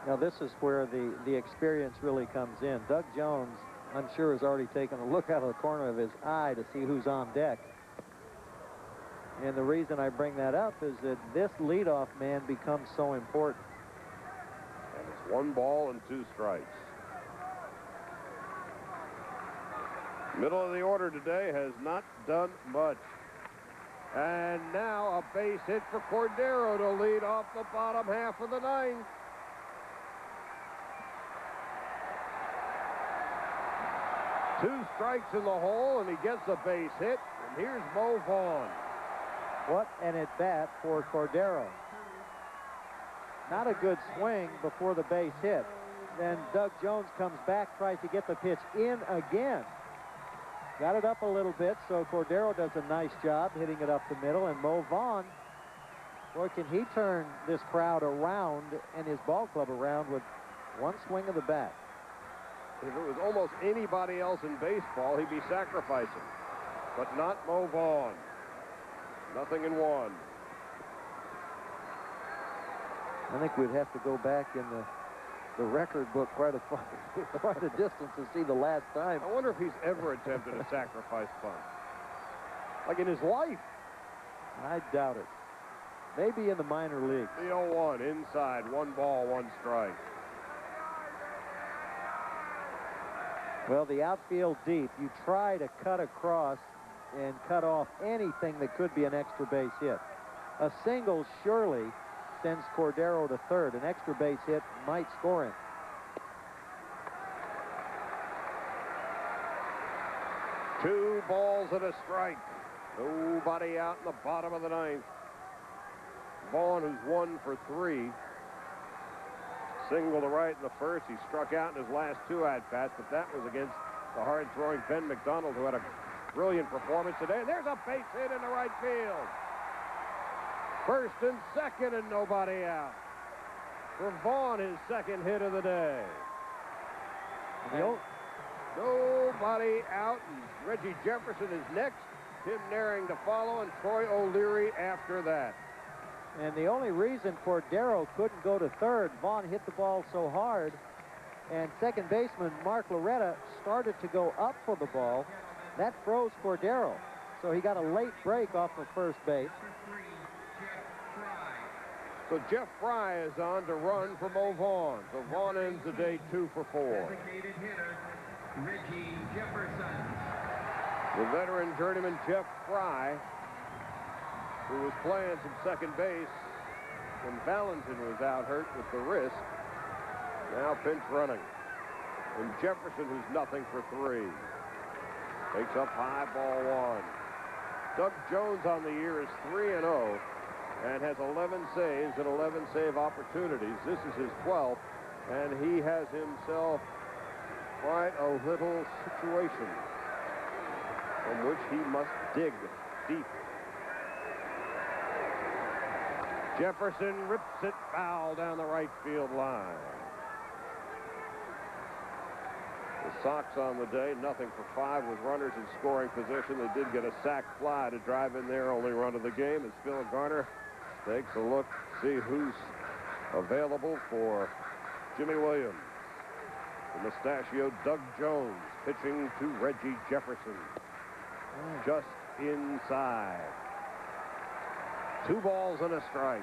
Now this is where the experience really comes in. Doug Jones, I'm sure, has already taken a look out of the corner of his eye to see who's on deck. And the reason I bring that up is that this leadoff man becomes so important. And it's 1 ball and 2 strikes. Middle of the order today has not done much. And now a base hit for Cordero to lead off the bottom half of the 9th. Two strikes in the hole, and he gets a base hit. And here's Mo Vaughn. What an at-bat for Cordero. Not a good swing before the base hit. Then Doug Jones comes back, tries to get the pitch in again. Got it up a little bit, so Cordero does a nice job hitting it up the middle, and Mo Vaughn Boy, can he turn this crowd around and his ball club around with one swing of the bat. If it was almost anybody else in baseball, he'd be sacrificing. But not Mo Vaughn. Nothing in one. I think we'd have to go back in the record book quite a distance to see the last time. I wonder if he's ever attempted a sacrifice bunt. Like in his life. I doubt it. Maybe in the minor leagues. The 0-1 inside, 1 ball, 1 strike. Well, the outfield deep. You try to cut across and cut off anything that could be an extra base hit. A single surely sends Cordero to third. An extra base hit might score him. Two balls and a strike. Nobody out in the bottom of the 9th. Vaughn, who's 1 for 3. Single to right in the first. He struck out in his last 2 at-bats, but that was against the hard-throwing Ben McDonald, who had a brilliant performance today. There's a base hit in the right field. First and second and nobody out. For Vaughn, his second hit of the day. Nobody out, and Reggie Jefferson is next. Tim Naring to follow, and Troy O'Leary after that. And the only reason Cordero couldn't go to third, Vaughn hit the ball so hard, and second baseman Mark Loretta started to go up for the ball. That froze Cordero. So he got a late break off of first base. So Jeff Fry is on to run for Mo Vaughn. So Vaughn ends the day 2 for 4. Designated hitter, Reggie Jefferson. The veteran journeyman Jeff Fry, who was playing some second base when Valentin was out hurt with the wrist, now pinch running. And Jefferson, who's nothing for 3. Takes up high, ball 1. Doug Jones on the year is 3-0 and has 11 saves and 11 save opportunities. This is his 12th, and he has himself quite a little situation from which he must dig deep. Jefferson rips it foul down the right field line. The Sox on the day, nothing for 5 with runners in scoring position. They did get a sac fly to drive in their only run of the game as Phil Garner takes a look, see who's available for Jimmy Williams. The mustachioed Doug Jones pitching to Reggie Jefferson. Just inside. 2 balls and a strike.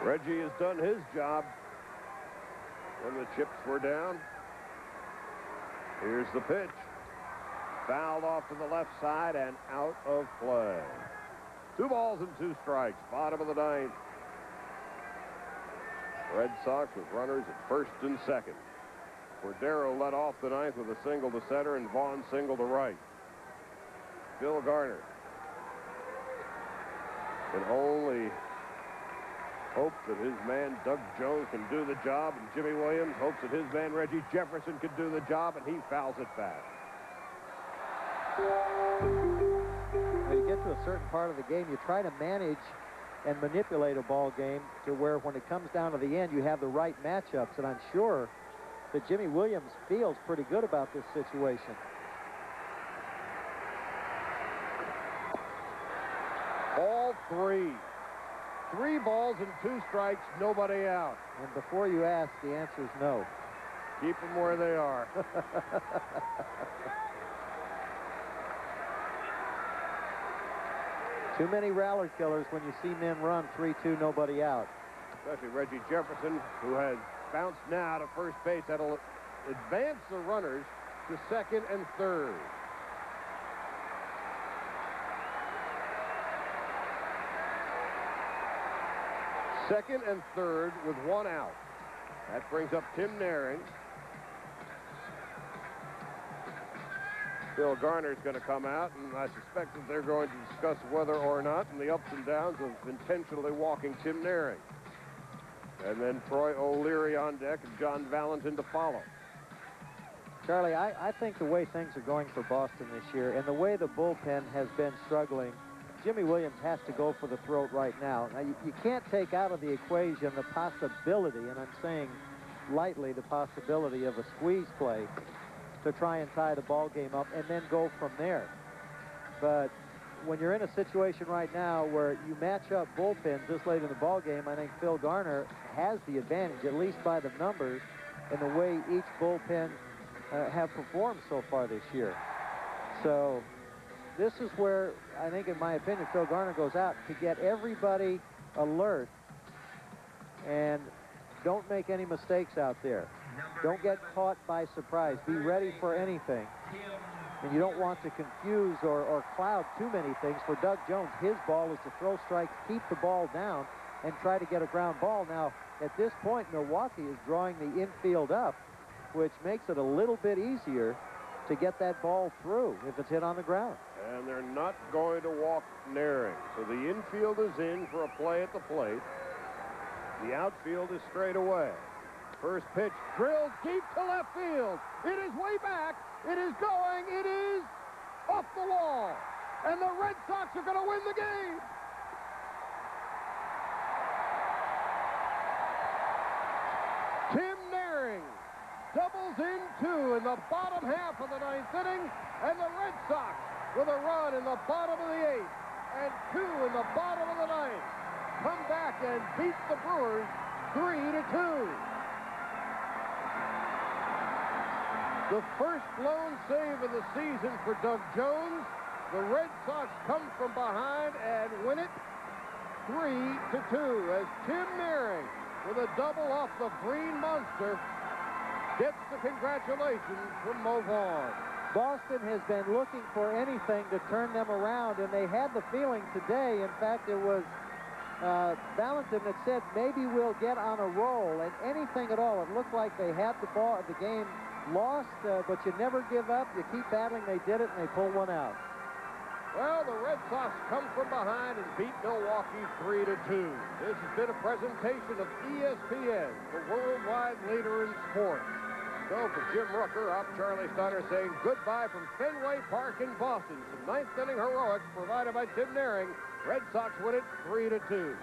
Reggie has done his job when the chips were down. Here's the pitch. Fouled off to the left side and out of play. 2 balls and 2 strikes. Bottom of the 9th. Red Sox with runners at first and second. Cordero led off the 9th with a single to center and Vaughn single to right. Phil Garner can only hope that his man Doug Jones can do the job, and Jimmy Williams hopes that his man Reggie Jefferson can do the job, and he fouls it back. When you get to a certain part of the game, you try to manage and manipulate a ball game to where when it comes down to the end, you have the right matchups, and I'm sure that Jimmy Williams feels pretty good about this situation. Ball 3. 3 balls and 2 strikes, nobody out. And before you ask, the answer is no. Keep them where they are. Too many rally killers when you see men run 3-2, nobody out. Especially Reggie Jefferson, who has bounced now to first base. That'll advance the runners to second and third. Second and third with 1 out. That brings up Tim Naring. Phil Garner's going to come out, and I suspect that they're going to discuss whether or not and the ups and downs of intentionally walking Tim Naring. And then Troy O'Leary on deck and John Valentin to follow. Charlie, I think the way things are going for Boston this year and the way the bullpen has been struggling, Jimmy Williams has to go for the throat right now. Now, you can't take out of the equation the possibility, and I'm saying lightly the possibility of a squeeze play to try and tie the ball game up and then go from there. But when you're in a situation right now where you match up bullpens this late in the ball game, I think Phil Garner has the advantage, at least by the numbers and the way each bullpen have performed so far this year. So this is where I think, in my opinion, Phil Garner goes out to get everybody alert and don't make any mistakes out there. Don't get caught by surprise. Be ready for anything. And you don't want to confuse or cloud too many things. For Doug Jones, his ball is to throw strikes, keep the ball down, and try to get a ground ball. Now, at this point, Milwaukee is drawing the infield up, which makes it a little bit easier to get that ball through if it's hit on the ground. And they're not going to walk Naring. So the infield is in for a play at the plate. The outfield is straight away. First pitch drilled deep to left field. It is way back. It is going. It is off the wall. And the Red Sox are going to win the game. Tim Naring doubles in two in the bottom half of the ninth inning. And the Red Sox with a run in the bottom of the eighth and two in the bottom of the ninth come back and beat the Brewers 3-2. The first blown save of the season for Doug Jones. The Red Sox come from behind and win it 3-2 as Tim Naring, with a double off the Green Monster, gets the congratulations from Mo Vaughn. Boston has been looking for anything to turn them around, and they had the feeling today. In fact, it was Valentin that said maybe we'll get on a roll, and anything at all. It looked like they had the ball, the game lost, but you never give up. You keep battling. They did it, and they pulled one out. Well, the Red Sox come from behind and beat Milwaukee 3-2. This has been a presentation of ESPN, the worldwide leader in sports. So for Jim Rooker, I'm Charlie Steiner saying goodbye from Fenway Park in Boston. Some ninth inning heroics provided by Tim Naring. Red Sox win it 3-2.